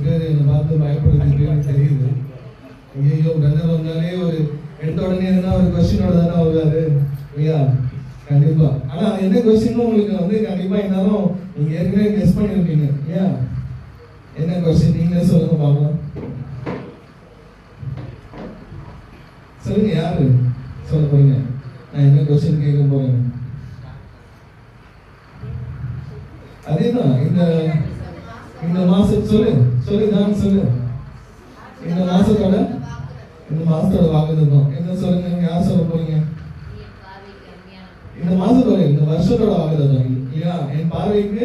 பேர் என்னை பார்த்து பயப்படுறதுக்கு தெரியுது. ஐயோ பிரதர் வந்தாலே ஒரு எடுத்த உடனே எதுனா ஒரு கொஸ்டினோட தானே வருவாரு இல்லையா? கண்டிப்பா. ஆனா என்ன கொஸ்டின் உங்களுக்கு வந்து கண்டிப்பா என்னாலும் நீங்க ஏற்கனவே கெஸ் பண்ணிருப்பீங்க இல்லையா? என்ன கொஸ்டின் நீங்க சொல்லுங்க பாக்கலாம். சொல்லுங்க, யாரு சொல்ல போறீங்க? நான் என்ன கொஸ்டின் கேட்க போறேன்? அதேதான். இந்த மாசம் சொல்லுதான் சொல்லு. இந்த மாசத்தோட வாக்குதத்தம் என்ன சொல்லுங்க? யார் சொல்ல போறீங்க? இந்த மாசத்தோட இந்த வருஷத்தோட வாக்குதத்தம் இல்லையா? என் பார்வைக்கு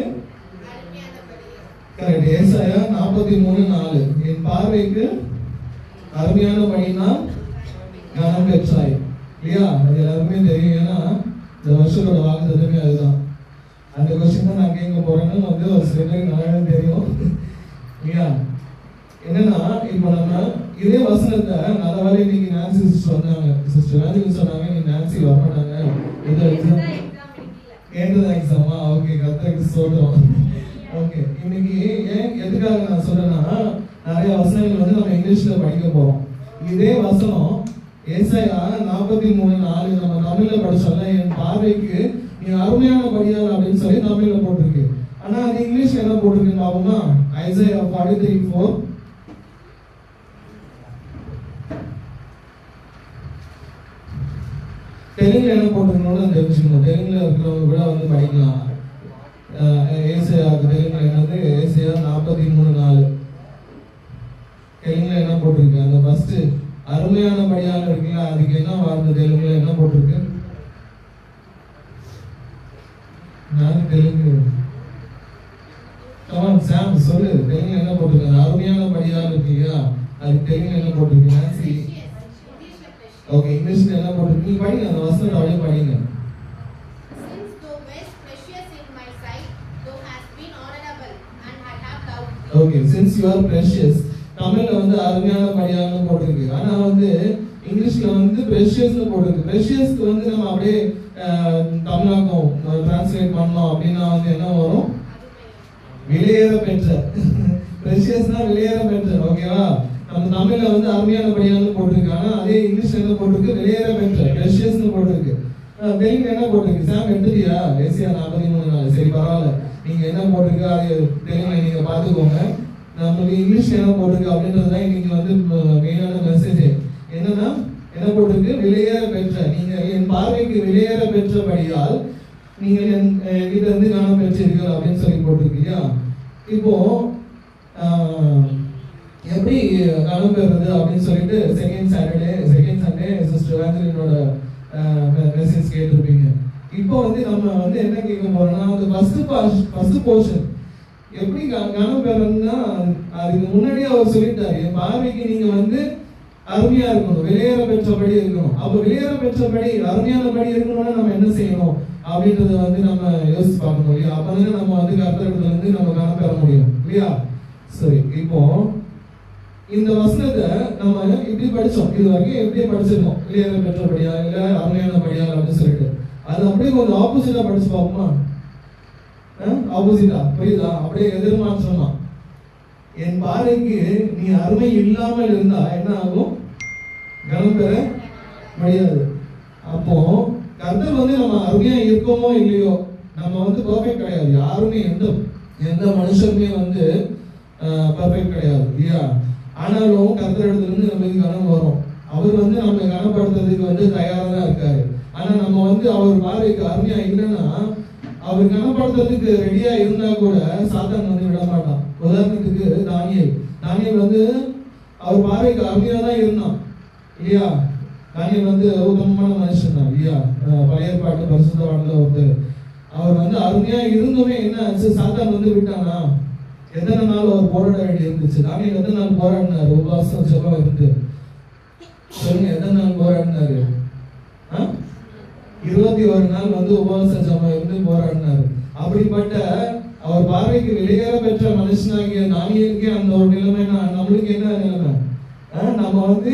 கரெக்ட். ஏசாயா 43:4 என் பார்வைக்கு அருமையான படினா கனம் பெற்றாய் இல்லையா? அது எல்லாருமே தெரியும். ஏன்னா இந்த வருஷத்தோட வாக்குதத்தமே அதுதான். அந்த கொஸ்டின் தான் நான் கேட்க போறேன்னு வந்து ஒரு சில பேருக்கு நல்லா தெரியும் இல்லையா? என்னன்னா இப்போ நம்ம இதே வசனத்தை நல்ல வேலை இன்னைக்கு நான்சி சிஸ்டர் வந்தாங்க. சிஸ்டர் ராஜி சொன்னாங்க நீ நான்சி வரமாட்டாங்க, ஏதோ எக்ஸாமா? ஓகே, கரெக்டாக சொல்றோம். ஓகே, இன்னைக்கு எதுக்காக நான் சொல்றேன்னா நிறைய வசனங்கள் வந்து நம்ம இங்கிலீஷ்ல படிக்க போறோம். இதே வசனம் ஏசாயா 43:4 நம்ம தமிழ்ல படிச்சோம்ல, என் பார்வைக்கு நீ அருமையான படியால் அப்படின்னு சொல்லி தமிழ்ல போட்டிருக்கு. ஆனா அது இங்கிலீஷ்ல என்ன போட்டிருக்கு பாப்போமா? ஐசாயா 43:4 தெலுங்குல என்ன போட்டிருக்கணும்னு தெரிஞ்சுக்கணும். தெலுங்குல இருக்கிறவங்க கூட வந்து படிக்கலாம். ஏசாயாவுக்கு தெலுங்குல என்னது? ஏசாயா 43:4 தெலுங்குல என்ன போட்டிருக்கு? அந்த ஃபர்ஸ்ட் அருமையான படியால் இருக்குல்ல, அதுக்கு என்ன வார்த்தை தெலுங்குல என்ன போட்டிருக்கு? நான் தெலுங்கு சாம் சொல்லு. தெலுங்குல என்ன போட்டிருக்கு? அருமையான படியால் இருக்கு இல்லையா? அதுக்கு தெலுங்குல என்ன போட்டிருக்கு? நான்சி ஓகே, இங்கிலீஷ்ல என்ன போட்டிருக்கு? நீ படிங்க, அந்த வசனத்தை அப்படியே படிங்க. Okay, since you are precious தமிழ்ல வந்து அருமையான படியால்னு போட்டிருக்கு. ஆனா வந்து இங்கிலீஷ்ல வந்து precious-னு போட்டிருக்கு. precious-க்கு வந்து நம்ம அப்படியே தமிழாக்கம் டிரான்ஸ்லேட் பண்ணோம் அப்படின்னா வந்து என்ன வரும்? விலையேற பெற்ற. precious-னா விலையேற பெற்ற. ஓகேவா? நம்ம தமிழ்ல வந்து அருமையான படியால்னு போட்டிருக்கு. ஆனா அதே இங்கிலீஷ்ல என்ன போட்டிருக்கு? விலையேற பெற்ற, precious-னு போட்டிருக்கு. தெலுங்குல என்ன போட்டிருக்கு? சாம் எடுத்துட்டியா? ஏசாயா 43:4 சரி பரவாயில்ல. நீங்க என்ன போட்டிருக்கு அது தெலுங்குல நீங்க பாத்துக்கோங்க. நம்மளுக்கு இங்கிலீஷ்ல என்ன போட்டிருக்கு அப்படின்றதுதான் இன்னைக்கு வந்து மெயினான மெசேஜ். என்னன்னா என்ன போட்டிருக்கு? விலையேற பெற்ற. நீங்க என் பார்வைக்கு விலையேற பெற்றபடியால் நீங்க என்கிட்ட இருந்து கனம் பெற்றீர்கள் அப்படின்னு சொல்லி போட்டிருக்கு இல்லையா? இப்போ எப்படி கனம் பெறுறது அப்படின்னு சொல்லிட்டு செகண்ட் சண்டே சிஸ்டர் ஆஞ்சலினோட மெசேஜ் கேட்டிருப்பீங்க. இப்போ வந்து நம்ம வந்து என்ன கேட்க போறோம்னா அந்த ஃபர்ஸ்ட் போர்ஷன் எப்படி கனம் பெறணும்னா அதுக்கு முன்னாடியே அவர் சொல்லிட்டாரு, என் பார்வைக்கு நீங்க வந்து அருமையா இருக்கணும், விலையேற பெற்றபடி இருக்கணும். அப்போ விலையேற பெற்றபடி அருமையானபடி இருக்கணும்னா நம்ம என்ன செய்யணும் அப்படின்றத வந்து நம்ம யோசிச்சு பார்க்கணும் இல்லையா? அப்பதானே நம்ம வந்து கர்த்தரிடத்துல இருந்து நம்ம கனம் பெற முடியும் இல்லையா? சரி, இப்போ இந்த வசனத்தை நம்ம இப்படி படிச்சோம். இது வரைக்கும் எப்படி படிச்சிருக்கோம்? விலையேற பெற்றபடியா இல்ல அருமையானபடியா அப்படின்னு சொல்லிட்டு அது அப்படியே கொஞ்சம் ஆப்போசிட்டா படிச்சு பார்ப்போமா? ஆப்போசிட்டா புரியுதா? அப்படியே எதிர்மாற்றமா என் பார்வைக்கு நீ அருமை இல்லாமல் இருந்தா என்ன ஆகும்? கனம் பெற முடியாது. அப்போ கர்த்தர் வந்து நம்ம அருமையா இருக்கோமோ இல்லையோ, நம்ம வந்து பர்ஃபெக்ட் கிடையாது. யாருமே எந்த மனுஷருமே வந்து பர்ஃபெக்ட் கிடையாது இல்லையா? ஆனாலும் கர்த்தர் இடத்துல இருந்து நம்மளுக்கு கனம் வரும். அவர் வந்து நம்ம கனப்படுத்துறதுக்கு வந்து தயாரா தான் இருக்காரு. ஆனா நம்ம வந்து அவர் பார்வைக்கு அருமையா இல்லைன்னா அவர் கனப்படுத்துறதுக்கு ரெடியா இருந்தா கூட சாத்தான் வந்து விட மாட்டான். உதாரணத்துக்கு தானியேல் வந்து அவர் பார்வைக்கு அருமையா தான் இருந்தான் இல்லையா? தானியேல் வந்து உத்தமமான மனுஷன் தான் இல்லையா? பழைய ஏற்பாட்டு பரிசுத்தவான்ல ஒருத்தர். அவர் வந்து அருமையா இருந்துமே என்ன ஆச்சு? சாத்தான் வந்து விட்டானா? எத்தனை நாள் அவர் போராட வேண்டி இருந்துச்சு? தானியேல் எத்தனை நாள் போராடினாரு? உபவாசம் ஜெபம் இருந்து சொல்லுங்க, எத்தனை நாள் போராடினாரு? 21 நாள் வந்து உபவாச ஜெபம் இருந்து போராடினாரு. அப்படிப்பட்ட அவர் பார்வைக்கு வெளியேற பெற்ற மனுஷனாகிய தானியேலுக்கே அந்த ஒரு நிலைமைனா நம்மளுக்கு என்ன நிலைமை? நம்ம வந்து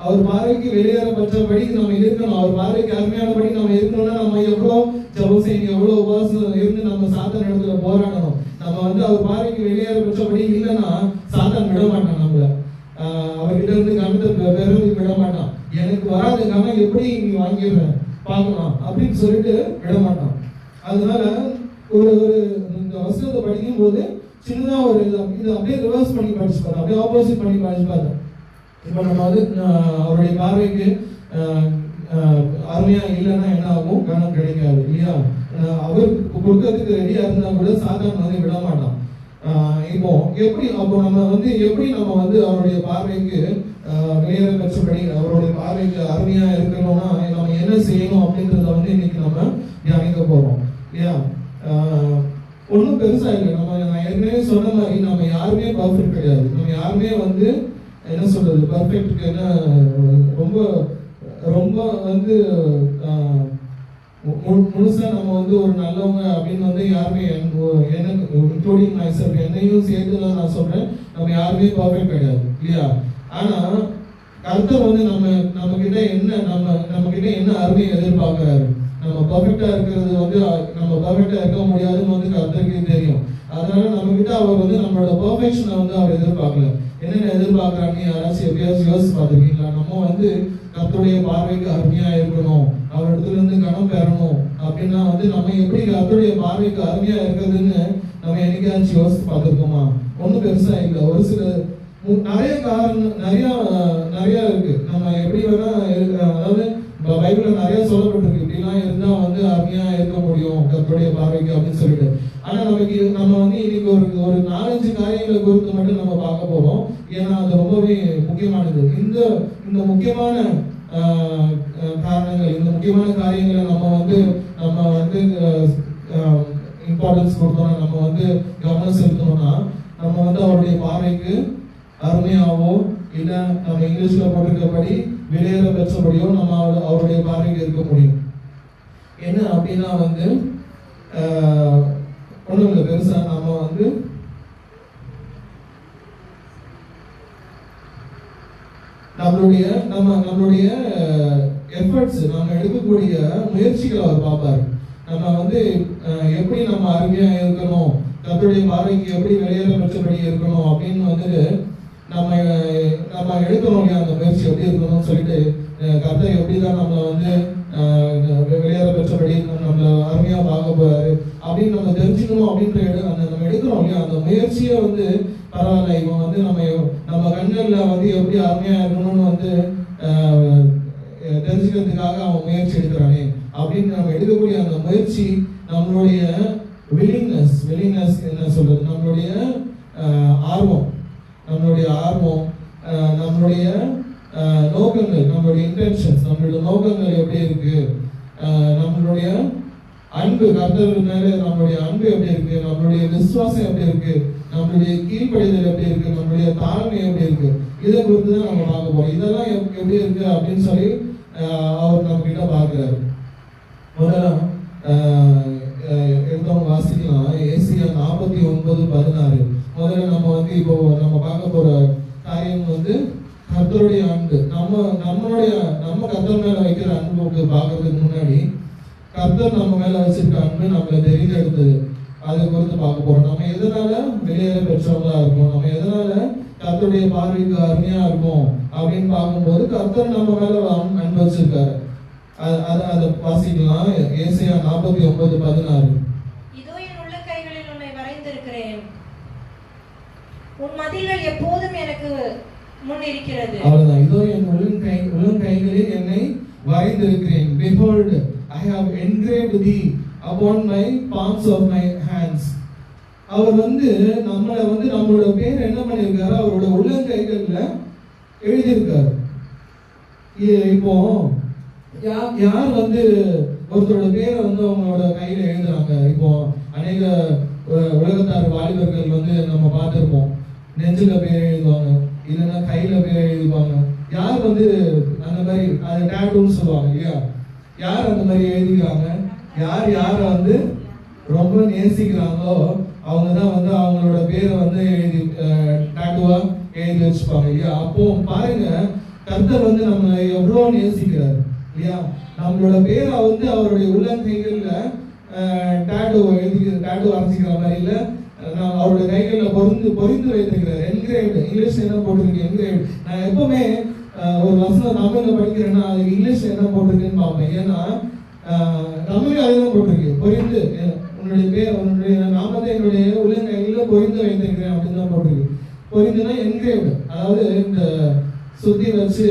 அவர் பார்வைக்கு வெளியேற பெற்றபடி நம்ம இருக்கணும். அவர் பார்வைக்கு அருமையானபடி நம்ம இருக்கணும்னா நம்ம எவ்வளவு ஜெபம் செய்யணும், எவ்வளவு உபவாசம் இருந்து நம்ம சாத்தான் இடத்துல போராடணும். நம்ம வந்து அவர் பார்வைக்கு வெளியேற பெற்றபடி இல்லைன்னா சாத்தான் சாத்தான் விட மாட்டான் நம்மள. அவர்கிட்ட இருந்து கணத்தை பெறுறதுக்கு விட மாட்டான். எனக்கு வராத கணம் எப்படி நீ வாங்கிடுற பார்க்கலாம் அப்படின்னு சொல்லிட்டு விட மாட்டான். அதனால ஒரு இந்த வசனத்தை படிக்கும் போது சின்னதா ஒரு இது அப்படியே ரிவர்ஸ் பண்ணி படிச்சு பார்த்தோம், அப்படியே ஆப்போசிட் பண்ணி படிச்சு பார்த்தோம். இப்போ நம்ம வந்து அவருடைய பார்வைக்கு அருமையா இல்லைன்னா என்ன ஆகும்? கணம் கிடைக்காது இல்லையா? அவர் கொடுக்கறதுக்கு ரெடியா இருந்தா கூட சாத்தான் வந்து விட மாட்டான். இப்போ நம்ம வந்து எப்படி நம்ம வந்து அவருடைய பார்வைக்கு வெளியேற பெற்றபடி அவருடைய பார்வைக்கு அருமையா இருக்கணும்னா நம்ம என்ன செய்யணும் அப்படின்றத வந்து இன்னைக்கு நம்ம தியானிக்க போறோம் இல்லையா? ஒன்றும் பெருசா இல்லை. நான் ஏற்கனவே சொன்ன மாதிரி நம்ம யாருமே பர்ஃபெக்ட் கிடையாது. நம்ம யாருமே வந்து என்ன சொல்றது பர்ஃபெக்ட்டுக்கு என்ன ரொம்ப ரொம்ப வந்து முழுசா நம்ம வந்து ஒரு நல்லவங்க அப்படின்னு வந்து யாருமே இன்க்ளூடிங் மைசெல்ஃப் என்னையும் சேர்த்து தான் நான் சொல்றேன், நம்ம யாருமே பர்ஃபெக்ட் கிடையாது இல்லையா? ஆனா கர்த்தர் வந்து நம்ம கிட்ட என்ன அருமை எதிர்பார்க்கிறாரு? நம்ம பர்ஃபெக்டா இருக்கிறது வந்து நம்ம பர்ஃபெக்டா இருக்க முடியாதுன்னு வந்து கர்த்தருக்கு தெரியும். அதனால நம்ம கிட்ட அவர் வந்து நம்மளோட பர்ஃபெக்ஷனை வந்து அவர் எதிர்பார்க்கல. என்னென்ன எதிர்பார்க்கறான்னு யாராச்சும் எப்பயாச்சும் யோசிச்சு பார்த்துருக்கீங்களா? நம்ம வந்து கர்த்தருடைய பார்வைக்கு அருமையா இருக்கணும், அவர் இடத்துல இருந்து கணம் பெறணும் அப்படின்னா வந்து நம்ம எப்படி கர்த்தருடைய பார்வைக்கு அருமையா இருக்கிறதுன்னு நம்ம என்னைக்காச்சும் யோசிச்சு பார்த்துருக்கோமா? ஒன்றும் பெருசா இல்லை. ஒரு சில நிறைய காரணம் நிறைய இருக்கு. நம்ம எப்படி வேணா அதாவது பைபிள்ல நிறைய சொல்லப்பட்டிருக்கு, இப்படிலாம் இருந்தா வந்து அருமையா இருக்க முடியும் கர்த்தருடைய பார்வைக்கு அப்படின்னு சொல்லிட்டு. ஆனா நம்ம வந்து இன்னைக்கு ஒரு 4-5 காரியங்களை குறித்து மட்டும் நம்ம பார்க்க போறோம். ஏன்னா அது ரொம்பவே முக்கியமானது. இந்த முக்கியமான காரணங்கள், இந்த முக்கியமான காரியங்களை நம்ம வந்து இம்பார்ட்டன்ஸ் கொடுத்தோம்னா, நம்ம வந்து கவனம் செலுத்தணும்னா நம்ம வந்து அவருடைய பார்வைக்கு அருமையாவோ இல்ல நம்ம இங்கிலீஷ்ல போட்டிருக்கபடி வெளியேற பெற்றபடியோ நம்ம அவருடைய பார்வைக்கு இருக்க முடியும். என்ன அப்படின்னா வந்து ஒண்ணும் இல்லை பெருசா. நம்ம வந்து நம்மளுடைய எஃபர்ட்ஸ், நம்ம எடுக்கக்கூடிய முயற்சிகளை அவர் பார்ப்பாரு. நம்ம வந்து எப்படி நம்ம அருமையா இருக்கணும், கர்த்தருடைய பார்வைக்கு எப்படி வெளியேற பெற்றபடி இருக்கணும் அப்படின்னு வந்து நம்ம எடுக்கணும் இல்லையா? அந்த முயற்சி எப்படி இருக்கணும்னு சொல்லிட்டு கர்த்தர் எப்படிதான் நம்மளை வந்து வெளியேற பெற்றபடி நம்மளை அருமையா பார்க்க போறாரு அப்படின்னு நம்ம தெரிஞ்சுக்கணும் அப்படின்ற நம்ம எடுக்கிறோம் இல்லையா? அந்த முயற்சியை வந்து பரவாயில்ல, இவன் வந்து நம்ம கண்களில் வந்து எப்படி அருமையா இருக்கணும்னு வந்து தெரிஞ்சுக்கிறதுக்காக அவன் முயற்சி எடுக்கிறானே அப்படின்னு நம்ம எடுக்கக்கூடிய அந்த முயற்சி நம்மளுடைய வில்லிங்னஸ் என்ன சொல்றது, நம்மளுடைய ஆர்வம், நம்மளுடைய நோக்கங்கள், நம்மளுடைய இன்டென்ஷன்ஸ், நம்மளுடைய நோக்கங்கள் எப்படி இருக்கு, நம்மளுடைய அன்பு கர்த்தர் மேல நம்மளுடைய அன்பு எப்படி இருக்கு, நம்மளுடைய விசுவாசம் எப்படி இருக்கு, நம்மளுடைய கீழ்ப்படிதல் எப்படி இருக்கு, நம்மளுடைய தாழ்மை எப்படி இருக்கு, இதை குறித்து தான் நம்ம பார்க்க போறோம். இதெல்லாம் எப்படி இருக்கு அப்படின்னு சொல்லி அவர் நம்ம கிட்ட பார்க்கிறாரு. முதல்ல எடுத்தவங்க வாசிக்கலாம். ஏசியா 49:16. முதல்ல நம்ம வந்து இப்போ நம்ம பார்க்க போற காரியம் வந்து கர்த்தருடைய அன்பு. நம்ம கர்த்தர் மேல வைக்கிற அன்புக்கு பார்க்கறதுக்கு முன்னாடி கர்த்தர் நம்ம மேல வச்சிருக்க அன்பு நம்மளை தெரிந்தெடுத்தது, அதை குறித்து பார்க்க போறோம். நம்ம எதனால வெளியேற பெற்றவங்களா இருக்கும், நம்ம எதனால கர்த்தருடைய பார்வைக்கு அருமையா இருக்கும் அப்படின்னு பார்க்கும்போது கர்த்தர் நம்ம மேல அன்பு வச்சிருக்காரு. அதை வாசிக்கலாம். ஏசாயா 49:16. இதோ என் உள்ளங்கைகளில் உன்னை வரைந்திருக்கிறேன், உன் மதில்கள் எப்போதும் எனக்கு முன் இருக்கிறது. அவ்வளவுதான். இதோ என் உள்ளங்கைகளில் என்னை வரைந்திருக்கிறேன். Behold, I have engraved thee upon my palms of my hands. அவர் வந்து நம்மளோட பேர் என்ன பண்ணிருக்காரு, அவரோட உள்ளங்கைகள்ல எழுதியிருக்காரு. இப்போ யார் வந்து ஒருத்தரோட பேரை வந்து அவங்களோட கையில எழுதுறாங்க? இப்போ அநேக உலகத்தார் வாலிபர்கள் வந்து நம்ம பார்த்திருப்போம், நெஞ்சில பேர் எழுதுவாங்க, இல்லைன்னா கையில பேர் எழுதுவாங்க. யார் வந்து அந்த மாதிரி அது டேட்டூன்னு சொல்லுவாங்க இல்லையா? யார் அந்த மாதிரி எழுதிக்கிறாங்க? யாரை வந்து ரொம்ப நேசிக்கிறாங்களோ அவங்க தான் வந்து அவங்களோட பேரை வந்து டேட்டூவா எழுதி வச்சுப்பாங்க இல்லையா? அப்போ பாருங்க, கர்த்தர் வந்து நம்மளை எவ்வளவு நேசிக்கிறார் இல்லையா? நம்மளோட பேரை வந்து அவருடைய உள்ளங்கைகள்ல டேட்டூ வரைஞ்சிக்கிற மாதிரி இல்ல, அவருடைய கைகள்ல பொறிந்து வைத்திருக்கிறார். இங்கிலீஷ்ல என்ன போட்டிருக்கு என்கிரேவ்ட். நான் எப்பவுமே ஒரு வசனம் தமிழ்ல படிக்கிறேன்னா அது இங்கிலீஷ்ல என்ன போட்டிருக்குன்னு பார்ப்பேன். ஏன்னா தமிழ்ல அதுதான் போட்டிருக்கு, பொரிந்து உன்னுடைய பேர் உன்னுடைய நாமத்தை என்னுடைய உள்ளங்கையில பொரிந்து வைத்திருக்கிறேன் அப்படின்னு தான் போட்டிருக்கு. பொரிந்துனா என்கிரேவ்டு, அதாவது இந்த சுத்தி வச்சு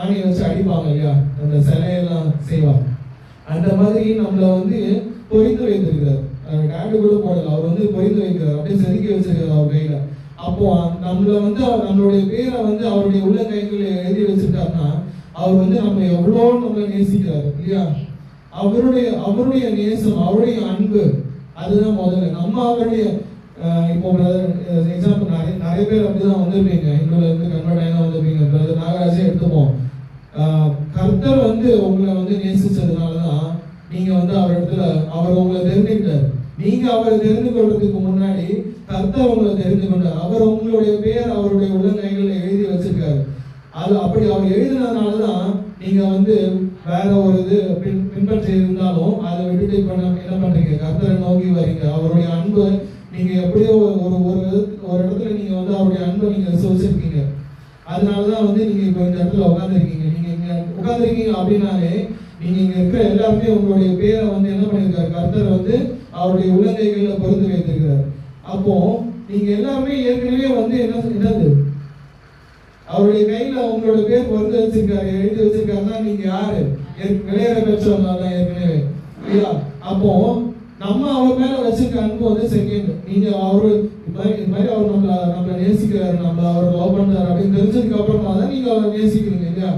ஆணி வச்சு அடிப்பாங்க இல்லையா, அந்த சிலையெல்லாம் செய்வாங்க. அந்த மாதிரி நம்மளை வந்து பொரிந்து வைத்திருக்கிறார். டேட்டு கூட போடல, அவர் வந்து பொரிந்து வைக்கிறார், அப்படியே செதுக்கி வச்சிருக்காரு அவர் கையில. அப்போ நம்மள வந்து நம்மளுடைய பேரை வந்து அவருடைய உள்ள கைகளில் எழுதி வச்சிருக்காருன்னா அவர் வந்து நம்ம எவ்வளோ நம்மளை நேசிக்கிறாரு இல்லையா. அவருடைய நேசம், அவருடைய அன்பு, அதுதான் முதல்ல. நம்ம அவருடைய இப்போ எக்ஸாம்பிள் நிறைய பேர் அப்படிதான் வந்திருப்பீங்க, இந்துல இருந்து கன்வெர்ட் ஆகி வந்திருப்பீங்க. பிரதர் நாகராஜே எடுத்துப்போம். கர்த்தர் வந்து உங்களை வந்து நேசிச்சதுனாலதான் நீங்க வந்து அவர் இடத்துல அவர் உங்களை தெரிஞ்சுக்கிட்டார். நீங்க அவரை தெரிந்து கொள்றதுக்கு முன்னாடி கர்த்தர் உங்களை தெரிந்து கொண்டார். அவர் உங்களுடைய பேர் அவருடைய உள்ளங்கைகளில் எழுதி வச்சிருக்காரு. அது அப்படி அவர் எழுதினதுனாலதான் நீங்க வந்து வேற ஒரு இது பின்பற்றி இருந்தாலும் அதை விட்டுட்டு என்ன பண்றீங்க, கர்த்தரை நோக்கி வரீங்க. அவருடைய அன்பு நீங்க எப்படியோ ஒரு இடத்துல நீங்க வந்து அவருடைய அன்பை நீங்க விசுவசிருக்கீங்க. அதனாலதான் வந்து நீங்க இப்போ இந்த இடத்துல உட்காந்துருக்கீங்க. நீங்க இங்க உட்காந்துருக்கீங்க அப்படின்னாலே நீங்க இங்க இருக்கிற எல்லாருமே உங்களுடைய பேரை வந்து என்ன பண்ணிருக்காரு, கர்த்தர் வந்து அவருடைய உள்ளங்கைகளில் பொருந்து வைத்திருக்கிறார். அப்போ நீங்க எல்லாருமே ஏற்கனவே வந்து என்னது அவருடைய கையில உங்களோட பேர் பொருந்து வச்சிருக்காரு, எழுதி வச்சிருக்காருன்னா நீங்க யாரு, விளையாட பெற்றவங்க தான் ஏற்கனவே இல்லையா. அப்போ நம்ம அவர் மேல வச்சிருக்க அன்பு வந்து செகண்ட். நீங்க அவரு இது மாதிரி அவர் நம்மள நேசிக்கிறாரு, அவர் லவ் பண்றாரு அப்படின்னு தெரிஞ்சதுக்கு அப்புறமா தான் நீங்க அவரை நேசிக்கிறீங்க இல்லையா.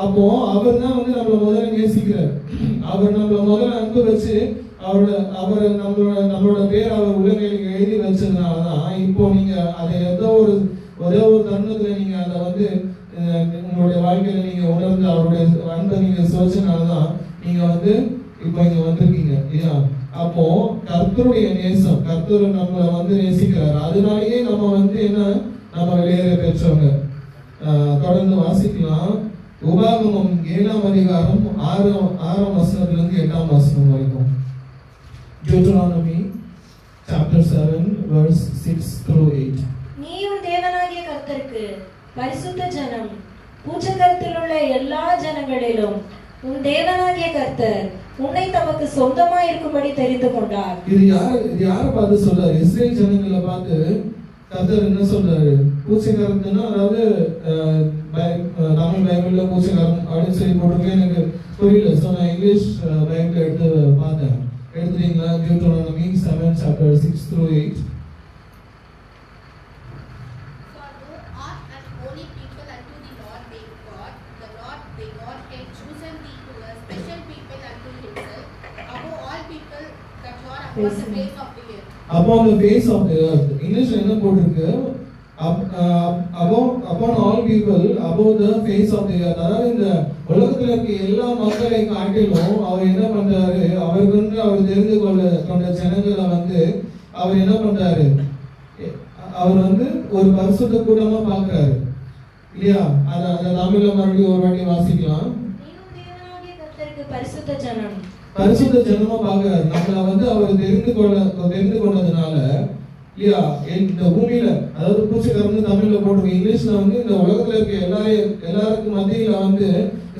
அப்போ அவர் தான் வந்து நம்மள முதல்ல நேசிக்கிறார். அவர் நம்மள முதல்ல அன்பு வச்சு அவர் நம்மளோட பேர் அவர் உள்ளங்கையில எழுதி வச்சதுனாலதான் இப்போ நீங்க அதை ஒரே ஒரு தருணத்துல நீங்க அதை வந்து உங்களுடைய வாழ்க்கையில நீங்க உணர்ந்து அவருடைய அன்பை நீங்க சோச்சனாலதான் நீங்க வந்து இப்போ இங்க வந்திருக்கீங்க இல்லையா. அப்போ கர்த்தருடைய நேசம், கர்த்தர் நம்மளை வந்து நேசிக்கிறார். அதனாலேயே நம்ம வந்து நம்ம வெளியேற பெற்றவங்க. தொடர்ந்து வாசிக்கலாம். உபாகமம் 7ஆம் அதிகாரம் 6ஆம் வசனத்திலிருந்து 8ஆம் வசனம் வரைக்கும். Deuteronomy chapter 7 verse 6 through 8. நீயும் தேவனாகிய கர்த்தருக்கு பரிசுத்த ஜனம், பூச்சக்கரத்தில் உள்ள எல்லா ஜனங்களிலும் உன் தேவனாகிய கர்த்தர் உன்னை தமக்கு சொந்தமா இருக்கும்படி தெரிந்து கொண்டார். இது யாரை பார்த்து சொல்றாரு? இஸ்ரேல் ஜனங்களை பார்த்து கர்த்தர் என்ன சொல்றாரு? பூச்சக்கரத்துனா அதாவது தமிழ் பைபிள்ல பூச்சக்கரம் அப்படின்னு சொல்லி போட்டிருக்கேன், எனக்கு புரியல. ஸோ நான் இங்கிலீஷ் பைபிள் எடுத்து பார்த்தேன். எடுத்துட்டீங்களா? Deuteronomy 7 chapter 6 through 8. Upon the face of the earth. இங்கிலீஷ்ல என்ன போட்டிருக்கு? upon all people above the face of the earth. அதாவது இந்த உலகத்துல இருக்க எல்லா மக்களை காட்டிலும் அவர் என்ன பண்றாரு, அவருக்கு வந்து அவர் தெரிந்து கொண்ட ஜனங்களை வந்து அவர் என்ன பண்றாரு, அவர் வந்து ஒரு பரிசுத்த கூட்டமா பார்க்கிறாரு இல்லையா. அத தமிழ்ல மறுபடியும் ஒரு வாட்டி வாசிக்கலாம். பரிசுத்த ஜனம், பரிசுத்த ஜனமா பார்க்கிறாரு. நம்மள வந்து அவர் தெரிந்து கொண்டதுனால இல்லையா. இந்த பூமியில அதாவது பூச்சக்கரம்னு தமிழ்ல போட்டிருக்கு. இங்கிலீஷ்ல வந்து இந்த உலகத்துல இருக்க எல்லாருக்கும் மத்தியில வந்து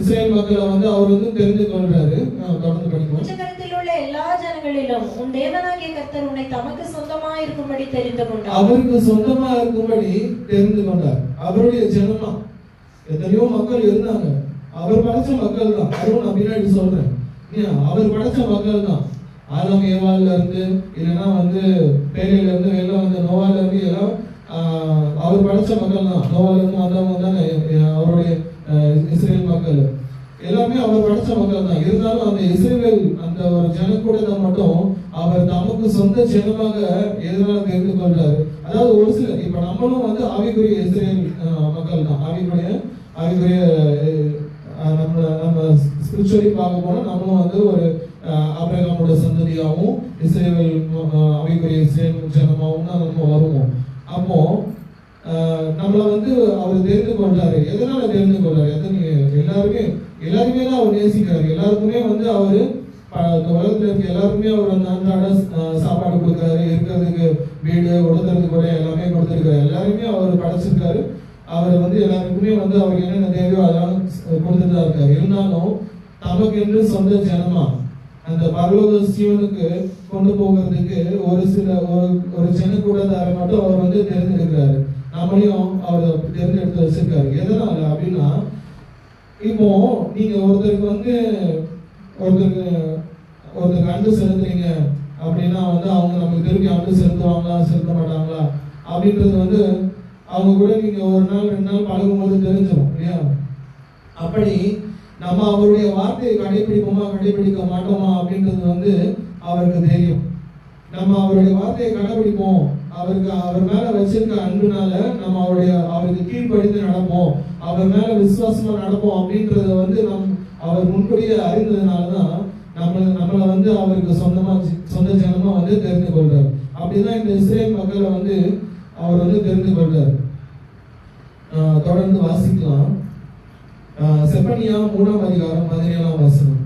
இஸ்ரேல் மக்களை வந்து அவர் வந்து தெரிந்து கொள்றாரு. தொடர்ந்து படிக்கும். பூச்சக்கரத்தில் உள்ள எல்லா ஜனங்களிலும் உன் தேவனாகிய கர்த்தர் உன்னை தமக்கு சொந்தமா இருக்கும்படி தெரிந்து கொண்டார். அவருக்கு சொந்தமா இருக்கும்படி தெரிந்து கொண்டார். அவருடைய ஜனமா எத்தனையோ மக்கள் இருந்தாங்க. அவர் படைச்ச மக்கள் தான். அதுவும் நான் பின்னாடி சொல்றேன். அவர் படைச்ச மக்கள் தான். ஆதாம் ஏவாள்ல இருந்து இல்லைன்னா வந்து பேலையில இருந்து வெளில வந்த நோவால இருந்து எல்லாம் அவர் படைச்ச மக்கள் தான். நோவால இருந்து வந்தவங்க தானே அவருடைய இஸ்ரேல் மக்கள். எல்லாமே அவர் படைச்ச மக்கள் தான். இருந்தாலும் அந்த இஸ்ரேல் அந்த ஒரு ஜனக்கூடத்தை மட்டும் அவர் தமக்கு சொந்த ஜனமாக எதனால தெரிந்து கொள்றாரு. அதாவது ஒரு சிலர் இப்ப நம்மளும் வந்து ஆவிக்குரிய இஸ்ரேல் மக்கள் தான். ஆவிக்குரிய நம்ம ஸ்பிரிச்சுவலி பார்க்க போனா நம்மளும் வந்து ஒரு ஆபிரகாமோட சந்ததியாகவும் இஸ்ரேல் ஆவிக்குரிய இஸ்ரேல் ஜனமாகவும் தான் நம்ம வருவோம். அப்போ நம்மளை வந்து அவர் தெரிந்து கொள்றாரு. எதனால தெரிந்து கொள்றாரு? எல்லாருமே தான் அவர் நேசிக்கிறாரு. எல்லாருக்குமே வந்து அவரு இந்த உலகத்துல இருக்க எல்லாருக்குமே அவர் வந்து அன்றாட சாப்பாடு கொடுக்குறாரு, இருக்கிறதுக்கு வீடு, உடுத்துறதுக்கு கூட எல்லாமே கொடுத்துருக்காரு. எல்லாருமே அவர் படைச்சிருக்காரு. அவர் வந்து எல்லாருக்குமே வந்து அவருக்கு என்னென்ன தேவையோ அதெல்லாம் கொடுத்துட்டு தான் இருக்காரு. இருந்தாலும் தமக்கு என்று சொந்த ஜனமா அந்த பரலோக ஜீவனுக்கு கொண்டு போகிறதுக்கு ஒரு சின்ன கூடத்தாரை மட்டும் அவர் வந்து தேர்ந்தெடுக்கிறாரு. நம்மளையும் அவர் தேர்ந்தெடுத்து வச்சிருக்காரு. எதனால அப்படின்னா, இப்போ நீங்க ஒருத்தருக்கு அன்பு செலுத்துறீங்க அப்படின்னா வந்து அவங்க நமக்கு திருப்பி அன்பு செலுத்துவாங்களா செலுத்த மாட்டாங்களா அப்படின்றது வந்து அவங்க கூட நீங்க ஒரு நாள் 2 நாள் பழகும்போது தெரிஞ்சிடும் இல்லையா? அப்படி நம்ம அவருடைய வார்த்தையை கடைபிடிப்போமா கடைபிடிக்க மாட்டோமா அப்படின்றது வந்து அவருக்கு தெரியும். நம்ம அவருடைய வார்த்தையை கடைபிடிப்போம், அவர் மேல வச்சிருக்க அன்புனால நம்ம அவருக்கு கீழ்ப்படிந்து நடப்போம், அவர் மேல விசுவாசமா நடப்போம் அப்படின்றத வந்து அவர் முன்கூடியே அறிந்ததுனாலதான் நம்மளை வந்து அவருக்கு சொந்த ஜனமா வந்து தெரிந்து கொள்றாரு. அப்படிதான் இந்த இஸ்ரேல் மக்களை வந்து அவர் வந்து தெரிந்து கொள்றாரு. தொடர்ந்து வாசிக்கலாம். செப்பனியா 3ஆம் அதிகாரம் 17ஆம் வசனம்.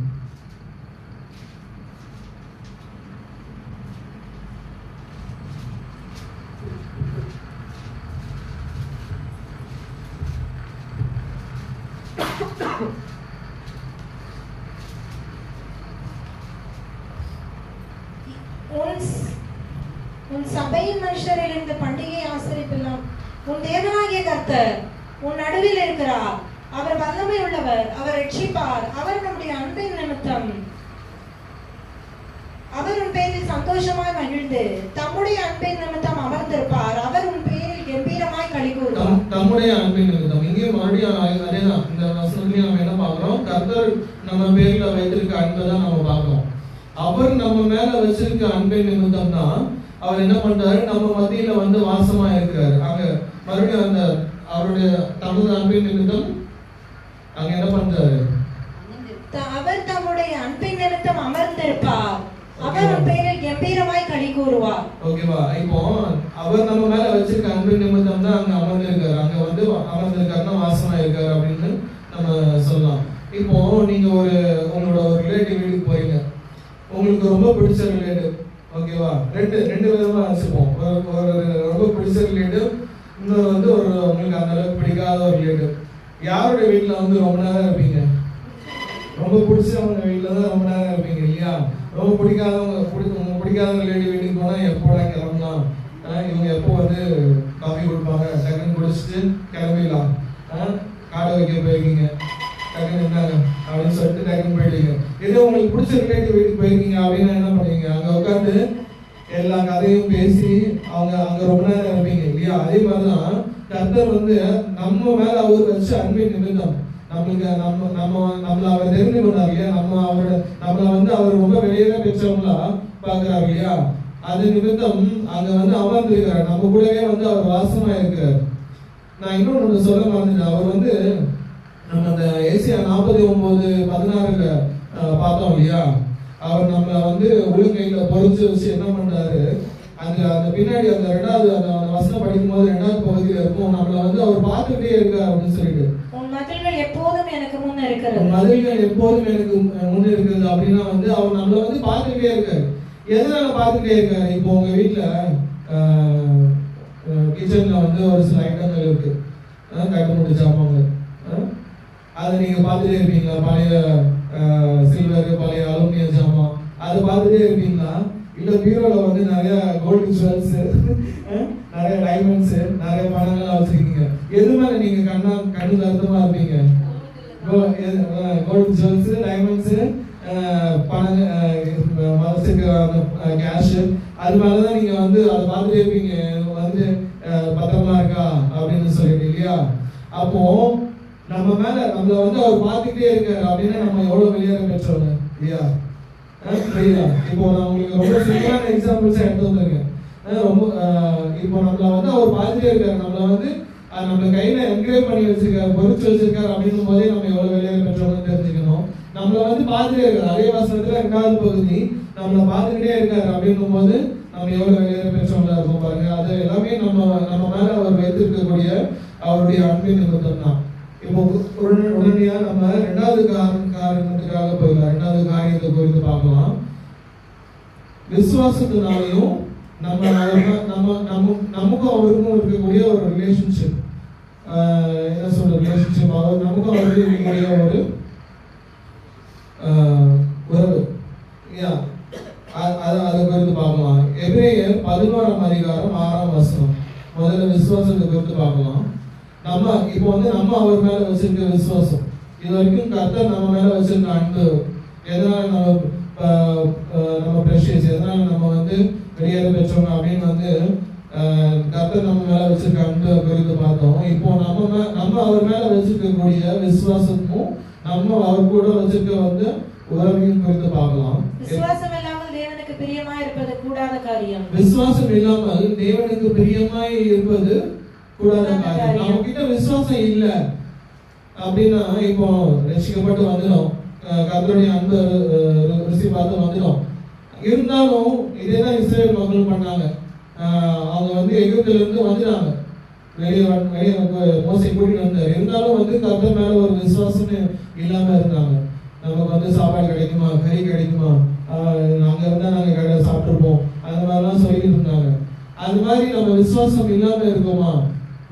உன் சபையின் மனுஷரில் இந்த பண்டிகை ஆசரிப்பெல்லாம் உன் தேவனாகிய கர்த்தர் உன் நடுவில் இருக்கிறார். அவர் வல்லமை உள்ளவர், அவர் ரட்சிப்பார். அவர் நம்முடைய அன்பின் நிமித்தம் அவர் உன் பேரில் சந்தோஷமாய் மகிழ்ந்து தம்முடைய அன்பின் நிமித்தம் அமர்ந்திருப்பார். அவர் உன் பேரில் கம்பீரமாய் களி கூறுவார். தம்முடைய அன்பின் நிமித்தம் இங்கே மறுபடியும் அதேதான். இந்த வசனத்திலையும் நம்ம என்ன பார்க்கிறோம்? கர்த்தர் நம்ம பேர்ல வைத்திருக்க அன்பை தான் நம்ம பார்க்கிறோம். அவர் நம்ம மேல வச்சிருக்க அன்பின் நிமித்தம் தான் அவர் என்ன பண்றாரு, நம்ம மத்தியில வந்து வாசமா இருக்கிறாரு. அங்க மறுபடியும் அந்த அவருடைய தமது அன்பின் நிமித்தம் அங்க என்ன பண்றாரு? அவர் தம்முடைய அன்பின் நிமித்தம் அமர்ந்திருப்பார். அவர் உன் பேரில் கம்பீரமாய் களி கூறுவார். ஓகேவா? இப்போ அவர் நம்ம மேல வச்சிருக்க அன்பின் நிமித்தம் தான் அங்க அமர்ந்திருக்காரு. அங்க வந்து அமர்ந்திருக்காருன்னா வாசமா இருக்காரு அப்படின்னு நம்ம சொல்லலாம். இப்போ நீங்க உங்களோட ஒரு ரிலேட்டிவ் வீட்டுக்கு போறீங்க, உங்களுக்கு ரொம்ப பிடிச்ச ரிலேட்டிவ், ஓகேவா? ரெண்டு விதமா வச்சுப்போம். ஒரு ரொம்ப பிடிச்ச ரிலேட்டிவ், இன்னொரு வந்து உங்களுக்கு அந்த அளவுக்கு பிடிக்காத ஒரு ரிலேட்டிவ். யாருடைய வீட்டுல வந்து ரொம்ப நேரம் இருப்பீங்க? ரொம்ப பிடிச்சவங்க வீட்டுல தான் ரொம்ப நேரம் இருப்பீங்க இல்லையா? ரொம்ப பிடிக்காத ரிலேட்டிவ் வீட்டுக்கு போனா எப்போடா கிளம்பலாம், இவங்க எப்போ வந்து காஃபி கொடுப்பாங்க, டக்குன்னு குடிச்சிட்டு கிளம்பிடலாம், காடை வைக்க போயிருக்கீங்க, டக்குன்னு என்ன அப்படின்னு சொல்லிட்டு டக்குன்னு போயிட்டீங்க. ஏதோ உங்களுக்கு பிடிச்ச ரிலேட்டிவ் வீட்டுக்கு போயிருக்கீங்க அப்படின்னா என்ன பண்ணுவீங்க? அங்க உட்காந்து எல்லா கதையும் பேசி அங்க ரொம்ப நேரம் இருப்பீங்க இல்லையா? அதே மாதிரிதான் கர்த்தர் வந்து நம்ம மேல அவர் வச்ச அன்பின் நிமித்தம் நம்மள அவர் தெரிந்து கொண்டார் இல்லையா? நம்மள வந்து அவர் ரொம்ப வெளியே பெற்றவங்களா பாக்குறாரு இல்லையா? அது நிமித்தம் அங்க வந்து அமர்ந்திருக்கிறார், நம்ம கூடவே வந்து அவர் வாசமா இருக்கிறார். நான் இன்னொன்னு சொல்ல மறந்துட்டேன். அவர் வந்து நம்ம அந்த ஏசியா 49:16 பார்த்தோம் இல்லையா? அவர் நம்மள வந்து உள்ளங்கையில பொறிச்சு வச்சு என்ன பண்றாரு, அந்த பின்னாடி அந்த 2வது அந்த வசனம் படிக்கும் போது 2வது பகுதியில இருக்கும், நம்மள வந்து அவர் பார்த்துட்டே இருக்கார் அப்படின்னு சொல்லிட்டு. உன் மதில்கள் எப்போதும் எனக்கு முன் இருக்கிறது. மதில்கள் எப்போதும் எனக்கு முன் இருக்கிறது அப்படின்னா வந்து அவர் நம்மள வந்து பார்த்துட்டே இருக்காரு. எதனால பார்த்துட்டே இருக்காரு? இப்போ உங்க வீட்டுல கிச்சன்ல வந்து ஒரு சில ஐட்டங்கள் இருக்கு, கட்டுமுடி சாமான்கள், அதை நீங்க பார்த்துட்டே இருப்பீங்களா? பழைய சில்வர், பழைய அலுமினியம் சாமான், அதை பார்த்துட்டே இருப்பீங்களா? இல்ல பீரோல வந்து நிறைய கோல்டு ஜுவல்ஸ், நிறைய டைமண்ட்ஸ், நிறைய பணங்கள்லாம் வச்சிருக்கீங்க, எது மேல நீங்க கண்ணு அர்த்தமா இருப்பீங்க? கோல்டு ஜுவல்ஸ், டைமண்ட்ஸ், பணம் வச்சிருக்க கேஷ், அது மேலதான் நீங்க வந்து அதை பார்த்துட்டே இருப்பீங்க, வந்து பத்திரமா இருக்கா அப்படின்னு சொல்லிட்டு இல்லையா? அப்போ நம்ம மேல நம்மள வந்து அவர் பார்த்துக்கிட்டே இருக்காரு அப்படின்னா நம்ம எவ்வளவு வெளியேற பெற்றவங்க இல்லையா? இப்போ நான் உங்களுக்கு ரொம்ப சிம்பிளான எக்ஸாம்பிள்ஸ் எடுத்து வந்திருக்கேன். இப்போ நம்மள வந்து அவர் பார்த்துட்டே இருக்காரு, நம்மள வந்து நம்ம கையில என்கரேஜ் பண்ணி வச்சிருக்காரு, பொறிச்சு வச்சிருக்காரு அப்படின்னும் போதே நம்ம எவ்வளவு வெளியேற பெற்றவங்க தெரிஞ்சுக்கணும். நம்மள வந்து பார்த்துட்டே இருக்காரு. அதே வசனத்துல 2வது பகுதி நம்மள பார்த்துக்கிட்டே இருக்காரு அப்படின்னும் போது நம்ம எவ்வளவு வெளியேற பெற்றவங்களா இருக்கும் பாருங்க. அது எல்லாமே நம்ம மேல அவர் வைத்திருக்கக்கூடிய அவருடைய அன்பின் நிமித்தம் தான். இப்போ உடனடியா நம்ம ரெண்டாவது காரணத்துக்காக போயிடலாம். ரெண்டாவது காரியத்தை குறித்து பார்க்கலாம். விசுவாசத்தினாலையும் நமக்கும் அவருக்கும் இருக்கக்கூடிய ஒரு ரிலேஷன்ஷிப், என்ன சொல்ற ரிலேஷன்ஷிப், நமக்கும் அவருக்கு இருக்கக்கூடிய ஒரு உறவு. அதை குறித்து பார்க்கலாம். எபிரேயர் 11ஆம் அதிகாரம் 6ஆம் வசனம். முதல்ல விசுவாசத்தை குறித்து பார்க்கலாம். இப்போ நம்ம அவர் மேல வச்சிருக்க விசுவாசம், இது வரைக்கும் கர்த்தர் நம்ம மேல வச்சிருக்க அன்பு, எதனால நம்ம பிரஷியஸ், எதனால நம்ம வெளியேற பெற்றவங்க அப்படின்னு கர்த்தர் நம்ம மேல வச்சிருக்க அன்பு குறித்து பார்த்தோம். இப்போ நம்ம அவர் மேல வச்சிருக்கக்கூடிய விசுவாசமும் நம்ம அவர் கூட வச்சிருக்க உறவையும் குறித்து பார்க்கலாம். விசுவாசம் இல்லாமல் தேவனுக்கு பிரியமாய் இருப்பது கூடாத காரியம். விசுவாசம் இல்லாமல் தேவனுக்கு பிரியமாய் இருப்பது கூடாத காரியம். நம்ம கிட்ட விசுவாசம் இல்ல அப்படின்னா இப்போ ரட்சிக்கப்பட்டு வந்துடும், கர்த்தருடைய அன்பு ருசி பார்த்து வந்துடும். இருந்தாலும் இதேதான் இஸ்ரேல் மக்கள் பண்ணாங்க. அவங்க எகிப்துல இருந்து வந்துட்டாங்க, வெளியே மோசை கூட்டிட்டு வந்தார். இருந்தாலும் கர்த்தர் மேல ஒரு விசுவாசமே இல்லாம இருந்தாங்க. நமக்கு சாப்பாடு கிடைக்குமா, கறி கிடைக்குமா, நாங்க இருந்தா நாங்க சாப்பிட்டுருப்போம், அந்த மாதிரிலாம் சொல்லிட்டு இருந்தாங்க. அது மாதிரி நம்ம விசுவாசம் இல்லாம இருக்கோமா?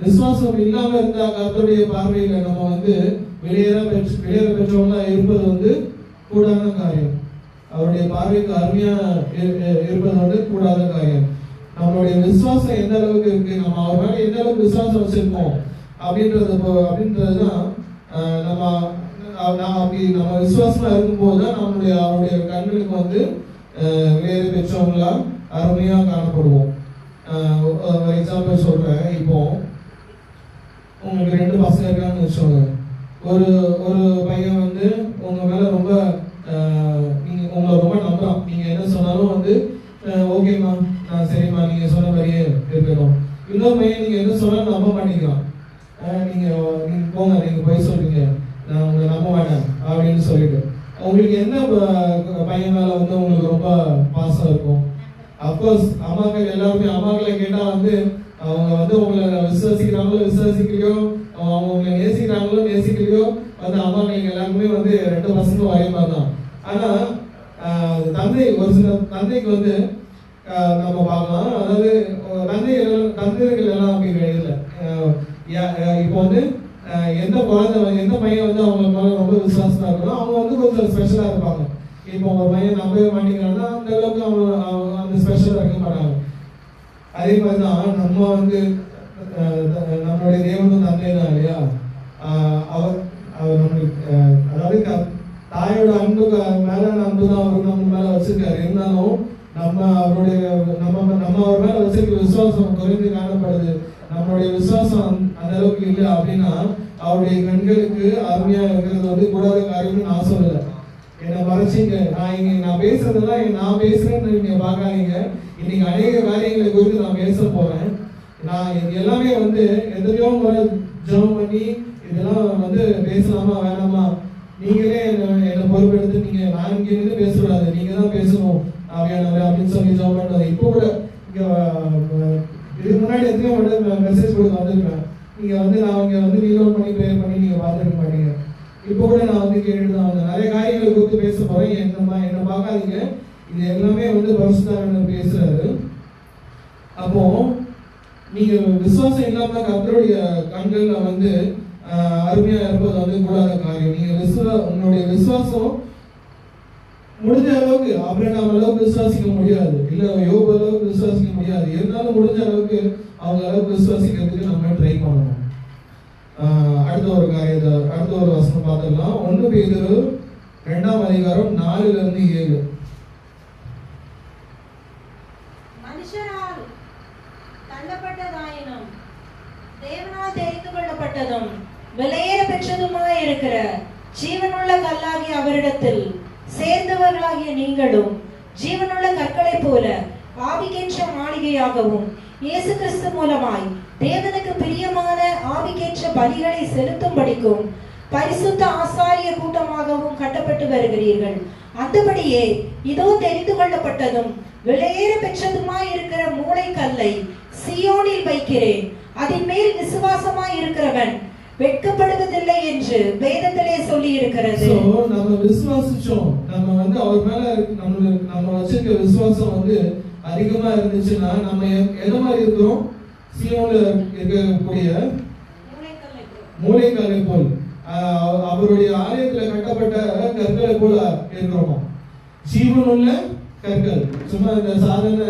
விசுவாசம் இல்லாம இருந்தா கர்த்தருடைய பார்வையில நம்ம வெளியேற பெற்றவங்களா இருப்பது கூடாத காரியம். அவருடைய பார்வைக்கு அருமையா இருப்பது கூடாத காரியம். நம்மளுடைய விசுவாசம் எந்த அளவுக்கு இருக்கு, நம்ம அவர் மேல எந்த அளவுக்கு விசுவாசம் வச்சிருக்கோம் அப்படின்றதுதான் நம்ம விசுவாசமா இருக்கும்போது தான் அவருடைய கண்களுக்கு வேறு பெற்றவங்களா அருமையா காணப்படுவோம். எக்ஸாம்பிள் சொல்றேன். இப்போ உங்களுக்கு 2 பசங்க இருக்கான்னு வச்சோங்க. ஒரு பையன் உங்க மேல ரொம்ப உங்களை ரொம்ப நம்புறான். நீங்க என்ன சொன்னாலும் ஓகேம்மா, நான் சரிம்மா, நீங்க சொன்ன மாதிரியே இருக்கணும். இன்னொரு பையன் நீங்க என்ன சொன்னாலும் நம்ப மாட்டேங்கிறான். நீங்க போங்க, நீங்க போய் சொல்றீங்க, நான் உங்களை நம்ப மாட்டேன் அப்படின்னு சொல்லிட்டு. உங்களுக்கு என்ன பையன் மேல உங்களுக்கு ரொம்ப பாசம் இருக்கும்? அப்கோர்ஸ் அம்மாக்கள் எல்லாருமே, அம்மாக்களை கேட்டா அவங்க உங்களை விசுவாசிக்கலையோ, அவங்க உங்களை நேசிக்கலையோ அம்மாக்கள் எல்லாருமே 2 பசங்க ஒரே மாதிரி தான். ஆனா தந்தை, ஒரு சில தந்தைக்கு நம்ம பார்க்கலாம். அதாவது தந்தைகள் எல்லாம் அப்படி கிடையாது. இப்போ எந்த பையன் அவங்க மேல ரொம்ப விசுவாசமா இருக்கணும், அவங்க கொஞ்சம் ஸ்பெஷலா இருப்பாங்க. இப்போ ஒரு பையன் நம்பவே மாட்டேங்கிறாங்கன்னா அந்த அளவுக்கு அவங்க அந்த ஸ்பெஷலா இருக்க மாட்டாங்க. அதே மாதிரிதான் நம்ம நம்மளுடைய தேவனும் தந்தை தான் இல்லையா? அவர் நம்மளுக்கு அதாவது தாயோட அன்பு மேல அன்பு தான் அவருக்கு நம்ம மேல வச்சிருக்காரு. இருந்தாலும் நம்ம அவர் மேல வச்சிருக்க விசுவாசம் குறைந்து காணப்படுது. நம்மளுடைய விசுவாசம் அந்த அளவுக்கு இல்லை அப்படின்னா அவருடைய கண்களுக்கு அருமையா இருக்கிறது கூடாத காரியம்னு நான் சொல்லல. என்னை மறைச்சிங்க, நான் பேசுறதெல்லாம் நான் பேசுறேன்னு நீங்க பார்க்காதீங்க. இன்னைக்கு அநேக காரியங்களை குறித்து நான் பேச போறேன். நான் எல்லாமே எத்தனையோ முறை ஜெபம் பண்ணி இதெல்லாம் பேசலாமா வேணாமா, நீங்களே என்னை பொறுப்பெடுத்து நீங்க நான் இங்க இருந்து பேசக்கூடாது, நீங்க தான் பேசணும் அப்படின்னு சொல்லி ஜெபம் பண்ணது. இப்போ கூட இதுக்கு முன்னாடி எத்தனையோ மெசேஜ் கொடுக்க வந்திருக்கேன். நீங்க நான் இங்க ரீலோட் பண்ணி ப்ரேயர் பண்ணி நீங்க பார்த்துருக்க மாட்டீங்க. இப்போ கூட நான் கேட்டுட்டு தான் வந்தேன். நிறைய காரியங்களை குறித்து பேச போறேன். என்ன பார்க்காதீங்க, இது எல்லாமே பரிசுத்தர் பேசுறாரு. அப்போ நீங்க விசுவாசம் இல்லாம கர்த்தருடைய கண்கள்ல அருமையா இருப்பது கூடாத காரியம். நீங்க உங்களுடைய விசுவாசம் முடிஞ்ச அளவுக்கு ஆபிரகாம் அளவுக்கு விசுவாசிக்க முடியாது, இல்ல யோபு அளவுக்கு விசுவாசிக்க முடியாது. இருந்தாலும் முடிஞ்ச அளவுக்கு அவங்க அளவுக்கு விசுவாசிக்கிறதுக்கு நம்ம ட்ரை பண்ணணும். அடுத்த ஒரு வசனம் பார்த்துடலாம். 1 பேதுரு 2ஆம் அதிகாரம் 4-7. மனுஷரால் தள்ளப்பட்டதாயினும் தேவனால் தெரிந்து கொள்ளப்பட்டதும் விலையேற பெற்றதுமாய் இருக்கிற ஜீவனுள்ள கல்லாகிய அவரிடத்தில் சேர்ந்தவர்களாகிய நீங்களும் ஜீவனுள்ள கற்களை போல ஆவிக்கேற்ற மாளிகையாகவும் இயேசு கிறிஸ்து மூலமாய் தேவனுக்கு பிரியமான ஆவிக்கேற்ற பலிகளை செலுத்தும்படிக்கும் பரிசுத்த ஆசாரிய கூட்டமாகவும் கட்டப்பட்டு வருகிறீர்கள். அந்தபடியே இதோ தெரிந்து கொள்ளப்பட்டதும் விலையேற பெற்றதுமாய் இருக்கிற மூளை கல்லை சீயோனில் வைக்கிறேன். அதன் மேல் விசுவாசமாய் இருக்கிறவன் வெட்கப்படுவதில்லை என்று வேதத்திலே சொல்லி இருக்கிறது. சோ நம்ம விசுவாசிச்சோம், நம்ம வந்து அவர் மேல நம்ம வச்சிருக்க விசுவாசம் வந்து அதிகமா இருந்துச்சுன்னா நம்ம எது மாதிரி இருக்கிறோம்? சீயோன்ல இருக்கக்கூடிய மூலைக்கல்லை போல், அவருடைய ஆலயத்துல கட்டப்பட்ட கற்களை போல இருக்கிறோம். ஜீவனுள்ள கற்கள், சும்மா இந்த சாதாரண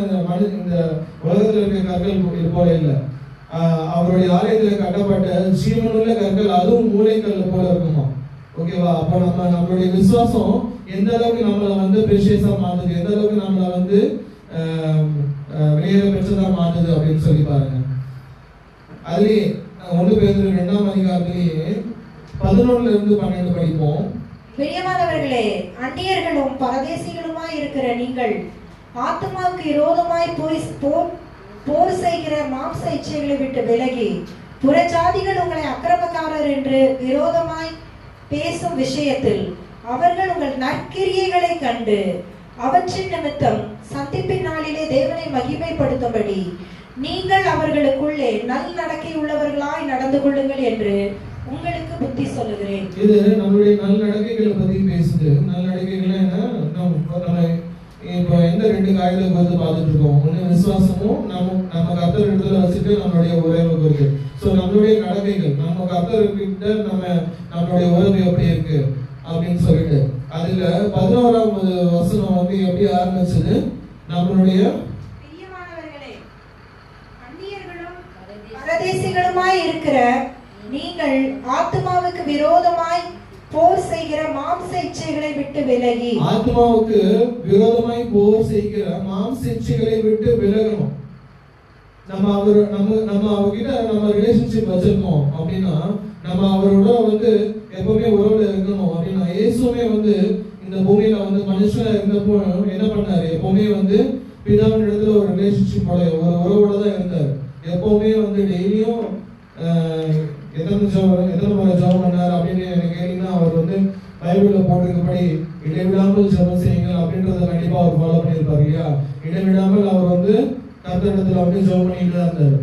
இந்த உலகத்துல இருக்க கற்கள் இது போல இல்லை. அவருடைய ஆலயத்துல கட்டப்பட்ட ஜீவனுள்ள கற்கள், அதுவும் மூலைக்கல்ல போல இருக்குமா. ஓகேவா? அப்ப நம்மளுடைய விசுவாசம் எந்த அளவுக்கு நம்மளை வந்து பிரஷியஸா மாத்துது, எந்த அளவுக்கு நம்மளை வந்து வெளியேற பெற்றதா மாத்துது அப்படின்னு சொல்லி பாருங்க. அதுலயே 1 பேதுரு 2ஆம் அதிகாரத்திலேயே 11-12 படிப்போம். பிரியமானவர்களே, அந்நியர்களும் பரதேசிகளுமாய் இருக்கிற நீங்கள் ஆத்மாவுக்கு விரோதமாய் போர் செய்கிற மாம்ச இச்சைகளை விட்டு விலகி, புறஜாதிகள் உங்களை அக்கிரமக்காரர் என்று விரோதமாய் பேசும் விஷயத்தில் அவர்கள் உங்கள் நற்கிரியைகளை கண்டு அவற்றின் நிமித்தம் சந்திப்பின் நாளிலே தேவனை மகிமைப்படுத்தும்படி நீங்கள் அவர்களுக்குள்ளே நல் நடக்கை உள்ளவர்களாய் நடந்து கொள்ளுங்கள் என்று உங்களுக்கு புத்தி சொல்லுகிறேன். இது நம்மளுடைய நல் நடக்கைகளை பத்தி பேசுது. நல் நடக்கைகள் என்ன? நம்ம இப்ப எந்த 2 காரியத்தை குறித்து பார்த்துட்டு இருக்கோம். ஒண்ணு விசுவாசமும் நம்ம கர்த்தர் இடத்துல வச்சுட்டு நம்மளுடைய உறவு குறித்து. சோ நம்மளுடைய நடக்கைகள், நம்ம கர்த்தர்கிட்ட நம்மளுடைய உறவு எப்படி இருக்கு அப்படின்னு சொல்லிட்டு, அதுல 11ஆம் வசனம் வந்து எப்படி ஆரம்பிச்சது? நம்மளுடைய பிரியமானவர்களே, அந்நியர்களும் பரதேசிகளுமாய் இருக்கிற நீங்கள் ஆத்மாவுக்கு விரோதமாய் போர் செய்கிற மாம்ச இச்சைகளை விட்டு விலகி, ஆத்மாவுக்கு விரோதமாய் போர் செய்கிற மாம்ச இச்சைகளை விட்டு விலகணும். நம்ம அவர்கிட்ட நம்ம ரிலேஷன்ஷிப் வச்சிருக்கோம் அப்படின்னா, நம்ம அவரோட வந்து எப்பவுமே உறவுல இருக்கணும் அப்படின்னா, இயேசுவே வந்து இந்த பூமியில வந்து மனுஷனா இருந்தப்போ என்ன பண்ணாரு? எப்பவுமே வந்து பிதாவின் இடத்துல ஒரு ரிலேஷன்ஷிப்போட ஒரு உறவோட தான் இருந்தாரு. எப்பவுமே வந்து டெய்லியும் எத்தனை முறை ஜெபம் பண்ணாரு அப்படின்னு எனக்கு கேட்டீங்கன்னா, அவர் வந்து பைபிள்ல போட்டிருக்கபடி இடைவிடாமல் ஜெபம் செய்யுங்கள் அப்படின்றத கண்டிப்பா அவர் ஃபாலோ பண்ணியிருப்பாரு இல்லையா? இடைவிடாமல் அவர் வந்து கர்த்தரிடத்துல வந்து ஜெபம் பண்ணிட்டு தான் இருந்தாரு.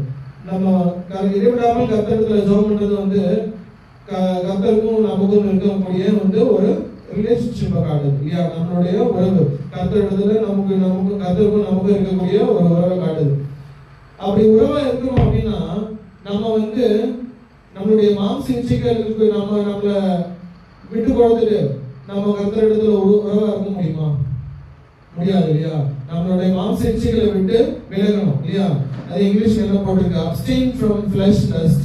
நம்ம இடைவிடாமல் கர்த்தரிடத்துல ஜெபம் பண்றது வந்து கர்த்தருக்கும் நமக்கும் இருக்கக்கூடிய வந்து ஒரு ரிலேஷன்ஷிப்பை காட்டுது இல்லையா? நம்மளுடைய உறவு கர்த்தரிடத்துல நமக்கு கர்த்தருக்கும் நமக்கும் இருக்கக்கூடிய ஒரு உறவை காட்டுது. அப்படி உறவா இருக்கணும் அப்படின்னா நம்ம வந்து நம்மளுடைய மாம்ச இச்சைகளுக்கு நம்மளை விட்டு கொடுத்துட்டு நம்ம கர்த்தரிடத்துல உறவா இருக்க முடியுமா? முடியாது இல்லையா? நம்மளுடைய மாம்ச இச்சைகளை விட்டு விலகணும் இல்லையா? அது இங்கிலீஷ்ல என்ன போட்டிருக்கு? abstain from flesh lust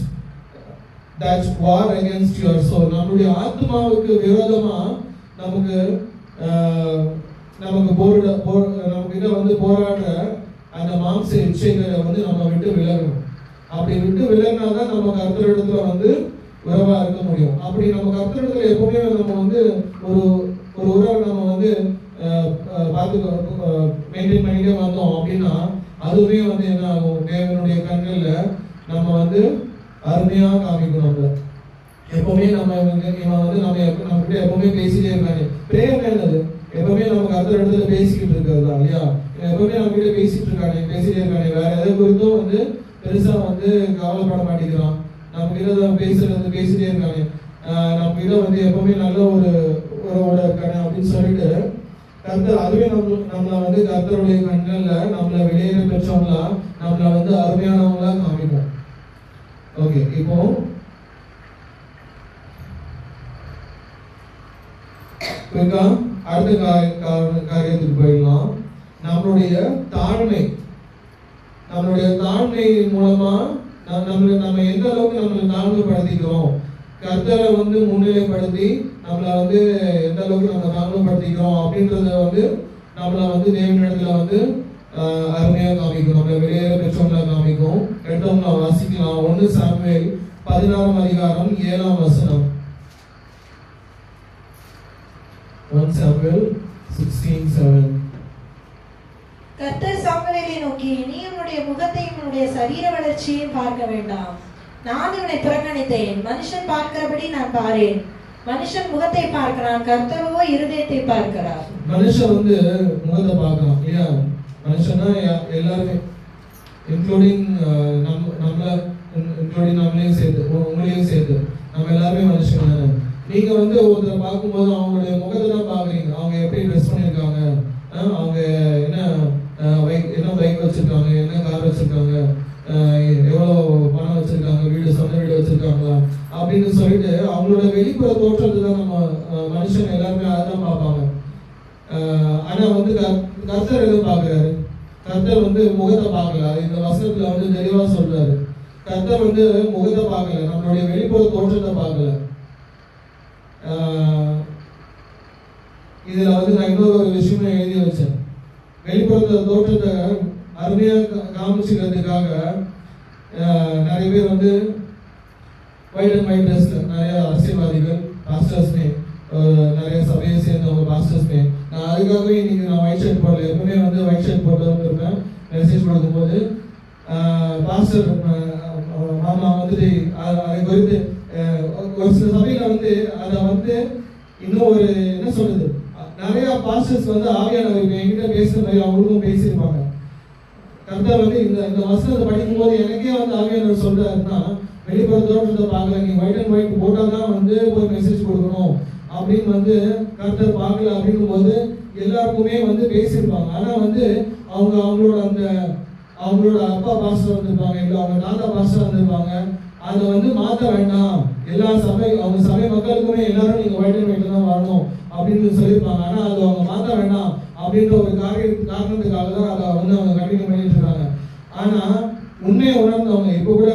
that war against your soul. நம்மளுடைய ஆத்மாவுக்கு விரோதமா நமக்கு கிட்ட வந்து போராடுற அந்த மாம்ச இச்சைகளை வந்து நம்ம விட்டு விலகணும். அப்படி விட்டு விலகினாதான் நம்ம கர்த்தரிடத்துல வந்து உறவா இருக்க முடியும். அப்படி நம்ம கர்த்தரிடத்துல எப்பவுமே நம்ம வந்து ஒரு உறவை நம்ம வந்து பார்த்து மெயின்டைன் பண்ணிட்டே வந்தோம் அப்படின்னா, அதுவே வந்து என்ன ஆகும்? தேவனுடைய கண்கள்ல நம்ம வந்து அருமையா காமிக்கணும். எப்பவுமே நம்ம கிட்ட எப்பவுமே பேசிட்டே இருக்காங்க. பிரேயர் என்னது? எப்பவுமே நம்ம கர்த்தர் இடத்துல பேசிக்கிட்டு இருக்கிறது தான் இல்லையா? எப்பவுமே நம்ம கிட்ட பேசிட்டே இருக்காங்க. வேற எதை குறித்தும் வந்து பெருசா வந்து கவலைப்பட மாட்டேங்கிறான். நம்ம கிட்ட பேசிட்டே இருக்காங்க. நம்ம கிட்ட வந்து எப்பவுமே நல்ல ஒரு உறவோட இருக்காங்க அப்படின்னு சொல்லிட்டு கர்த்தர், அதுவே நம்மளை வந்து கர்த்தருடைய கண்கள்ல நம்மளை வெளியேற பெற்றவங்களா, நம்மளை வந்து அருமையானவங்களா காமிப்போம். ஓகே, இப்போ அடுத்த காரியத்துக்கு போயிடலாம். நம்மளுடைய தாழ்மை மூலமா நம்ம எந்த அளவுக்கு நம்மளை தாழ்மைப்படுத்திக்கிறோம், கர்த்தரை வந்து முன்னிலைப்படுத்தி நம்மளை வந்து எந்த அளவுக்கு நம்ம தாழ்மைப்படுத்திக்கிறோம் அப்படின்றத வந்து நம்மளை வந்து தேவனிடத்துல வந்து அருமையா காமிக்கும். நம்மளை வெளியேற பெற்றவங்களா காமிக்கும். எடுத்தவங்கள வாசிக்கலாம். 1 சாமுவேல் 16ஆம் அதிகாரம் 7ஆம் வசனம். 1 சாமுவேல் 16:7. கர்த்தர் சாமுவேலை நோக்கி, நீ உன்னுடைய முகத்தையும் உன்னுடைய சரீர வளர்ச்சியையும் பார்க்க வேண்டாம். நான் இவனை புறக்கணித்தேன். மனுஷன் பார்க்கிறபடி நான் பாரேன். மனுஷன் முகத்தை பார்க்கிறான், கர்த்தரோ இருதயத்தை பார்க்கிறார். மனுஷன் வந்து முகத்தை பார்க்கலாம் இல்லையா? மனுஷனா எல்லாருமே இன்க்ளூடிங் இன்க்ளூடிங் நம்மளையும் சேர்த்து, உங்களையும் சேர்த்து, நம்ம எல்லாருமே மனுஷங்க தானே. நீங்க வந்து ஒருத்தரை பார்க்கும்போது அவங்களுடைய முகத்தை தான் பாக்குறீங்க. அவங்க எப்படி ட்ரெஸ் பண்ணியிருக்காங்க, அவங்க என்ன பைக் வச்சிருக்காங்க, என்ன கார் வச்சிருக்காங்க, எவ்வளோ பணம் வச்சிருக்காங்க, சொந்த வீடு வச்சிருக்காங்களா அப்படின்னு சொல்லிட்டு அவங்களோட வெளிப்புற தோற்றத்தை தான் நம்ம மனுஷங்க எல்லாருமே அதான் பார்ப்பாங்க. ஆனா வந்து கர்த்தர் எதுவும் பார்க்கிறாரு? கர்த்தர் வந்து முகத்தை பார்க்கல. இந்த வசனத்துல வந்து தெளிவா சொல்றாரு, கர்த்தர் வந்து முகத்தை பார்க்கல, நம்மளுடைய வெளிப்புற தோற்றத்தை பார்க்கல. இதுல வந்து நான் இன்னொரு ஒரு விஷயமே எழுதி வச்சேன். வெளிப்புற தோற்றத்தை அருமையா காமிச்சுக்கிறதுக்காக நிறைய பேர் வந்து ஒயிட் அண்ட் ஒயிட் ட்ரெஸ்ல, நிறைய அரசியல்வாதிகள், பாஸ்டர்ஸ்மே, நிறைய சபையை சேர்ந்தவங்க பாஸ்டர்ஸ்மே. நான் அதுக்காகவே இன்னைக்கு நான் ஒயிட் ஷர்ட் போடல. எப்பவுமே வந்து ஒயிட் ஷர்ட் போட்டு இருப்பேன். மெசேஜ் கொடுக்கும்போது பாஸ்டர் மாமா வந்துட்டு அதை குறித்து ஒரு சில சபையில வந்து அதை வந்து இன்னும் ஒரு என்ன சொல்றது, நிறைய பாஸ்டர்ஸ் வந்து ஆவியானவர் என்கிட்ட பேசுற மாதிரி அவங்களுக்கும் பேசியிருப்பாங்க. கர்த்தர் வந்து இந்த வசனத்தை படிக்கும் போது எனக்கே வந்து ஆவியானவர் சொல்றாருன்னா, வெளிப்புற தோற்றத்தை பார்க்கல, நீ ஒயிட் அண்ட் ஒயிட் போட்டாதான் வந்து ஒரு மெசேஜ் கொடுக்கணும் அப்படின்னு வந்து கர்த்தர் பார்க்கல அப்படிங்கும் போது எல்லாருக்குமே வந்து பேசியிருப்பாங்க. ஆனா வந்து அவங்களோட அப்பா பாஸ்டர் வந்திருப்பாங்க, இல்லை அவங்க தாத்தா பாஸ்டர் வந்திருப்பாங்க, அதை வந்து மாற்ற வேண்டாம், எல்லா அவங்க சபை மக்களுக்குமே எல்லாரும் நீங்க ஒயிட் அண்ட் ஒயிட்ல தான் வரணும் அப்படின்னு சொல்லியிருப்பாங்க. ஆனா அதை அவங்க மாற்ற வேண்டாம் அப்படின்ற ஒரு காரணத்துக்காக தான் அதை வந்து அவங்க கண்டினியூ பண்ணிட்டு இருக்காங்க. ஆனா உண்மையை உணர்ந்தவங்க இப்போ கூட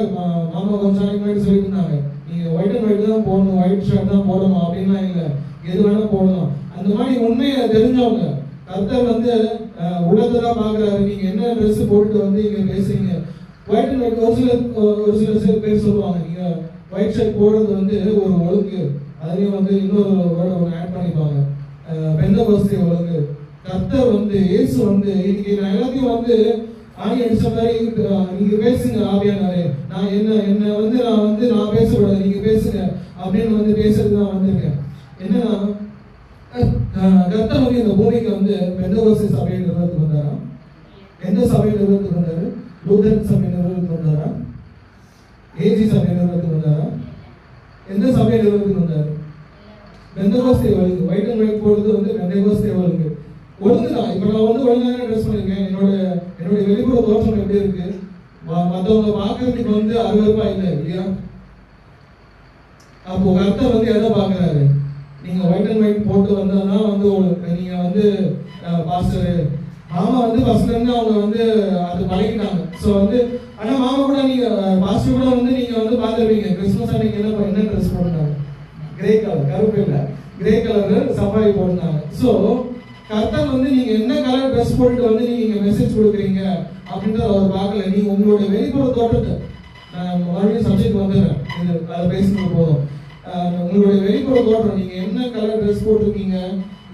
மாமா கொஞ்ச நாளைக்கு முன்னாடி சொல்லிட்டு இருந்தாங்க, நீங்க ஒயிட் அண்ட் ஒயிட் தான் போடணும், ஒயிட் ஷர்ட் தான் போடணும் அப்படின்லாம் இல்லை, எது வேணா போடலாம். அந்த மாதிரி உண்மையை தெரிஞ்சவங்க கர்த்தர் வந்து உலகத்தை தான் பாக்குறாரு. நீங்க என்ன ட்ரெஸ் போட்டுட்டு வந்து இங்க பேசுறீங்க ஒயிட் அண்ட் ஒயிட். ஒரு சில பேர் சொல்லுவாங்க, நீங்க ஒயிட் ஷர்ட் போடுறது வந்து ஒரு ஒழுங்கு, அதுலயும் வந்து இன்னொரு வேர்டு ஒன்று ஆட் பண்ணிப்பாங்க, பெந்தகோஸ்தே ஒழுங்கு. கர்த்தர் வந்து இயேசு வந்து இன்னைக்கு நான் எல்லாத்தையும் வந்து ஆணி அடிச்ச மாதிரி நீங்க பேசுங்க ஆவியானவரே, நான் பேசக்கூடாது, நீங்க பேசுங்க அப்படின்னு வந்து பேசுறது தான் வந்திருக்கேன். என்னன்னா கர்த்தர் வந்து இந்த பூமிக்கு வந்து பெந்தகோஸ்தே சபையை நிறுவனத்துக்கு வந்தாரா? எந்த சபையை நிறுவனத்துக்கு வந்தாரு? லூதரன் சபையை நிறுவனத்துக்கு வந்தாரா? ஏஜி சபையை நிறுவனத்துக்கு வந்தாரா? எந்த சபையை நிறுவனத்துக்கு வந்தாரு? பெந்தகோஸ்தே ஒழுங்கு. ஒயிட் அண்ட் ஒயிட் போடுறது வந்து பெந்தகோஸ்தே ஒழுங்கு. ஒழுங்குதான். இப்ப நான் வந்து ஒழுங்கான ட்ரெஸ் பண்ணிருக்கேன், என்னுடைய வெளிப்புற தோற்றம் எப்படி இருக்கு, மற்றவங்க பாக்குறதுக்கு வந்து அருவருப்பா இல்லை இல்லையா? அப்போ கர்த்தர் வந்து எதை பாக்குறாரு? நீங்க ஒயிட் அண்ட் ஒயிட் போட்டு வந்தாதான் வந்து நீங்க வந்து பாஸ்டர் மாமா வந்து ஃபர்ஸ்ட்ல இருந்து அவங்க வந்து அது பழகிட்டாங்க. ஸோ வந்து ஆனா மாமா கூட நீங்க பாஸ்டர் கூட வந்து நீங்க வந்து பார்த்துருப்பீங்க, கிறிஸ்துமஸ் அன்னைக்கு என்ன ட்ரெஸ் போட்டாங்க? கிரே கலர், கருப்பு இல்லை, கிரே கலர் சஃபாரி போட்டாங்க. ஸோ கர்த்தர் வந்து நீங்க என்ன கலர் ட்ரெஸ் போட்டுட்டு வந்து நீங்க மெசேஜ் கொடுக்குறீங்க அப்படின்றத அவர் பார்க்கல. நீங்க உங்களோட வெளிப்புற தோற்றத்தை, நான் மறுபடியும் சப்ஜெக்ட் வந்துடுறேன், இது அதை பேசுறது போதும். உங்களுடைய வெளிப்புற தோற்றம், நீங்க என்ன கலர் ட்ரெஸ் போட்டிருக்கீங்க,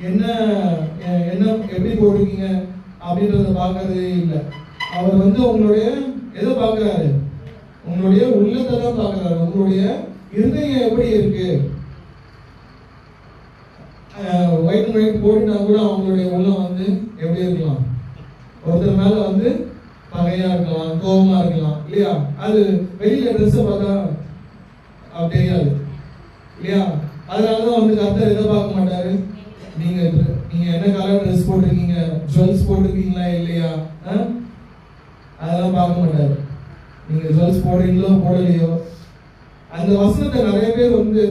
என்ன எப்படி போட்டிருக்கீங்க அப்படின்றத பார்க்கறதே இல்லை. அவர் வந்து உங்களுடைய எதை பார்க்கிறாரு? உங்களுடைய உள்ளத்தை தான் பார்க்கிறாரு. உங்களுடைய இருதயம் எப்படி இருக்கு? ஒயிட் அண்ட் ஒயிட் போட்டுனா கூட அவங்களுடைய உள்ளம் வந்து எப்படி இருக்கலாம்? ஒருத்தர் மேல வந்து பகையா இருக்கலாம், கோபமா இருக்கலாம் இல்லையா? அது வெளியில ட்ரெஸ் பார்த்தா அப்படி தெரியாது இல்லையா? அதனாலதான் வந்து கர்த்தர் எதை பார்க்க மாட்டாரு, நீங்க என்ன கலர் ட்ரெஸ் போட்டிருக்கீங்க, ஜுவல்ஸ் போட்டிருக்கீங்களா இல்லையா, அதெல்லாம் பார்க்க மாட்டாரு. நீங்க ஜுவல்ஸ் போடுறீங்களோ போடலையோ. அந்த வசனத்தை நிறைய பேர் வந்து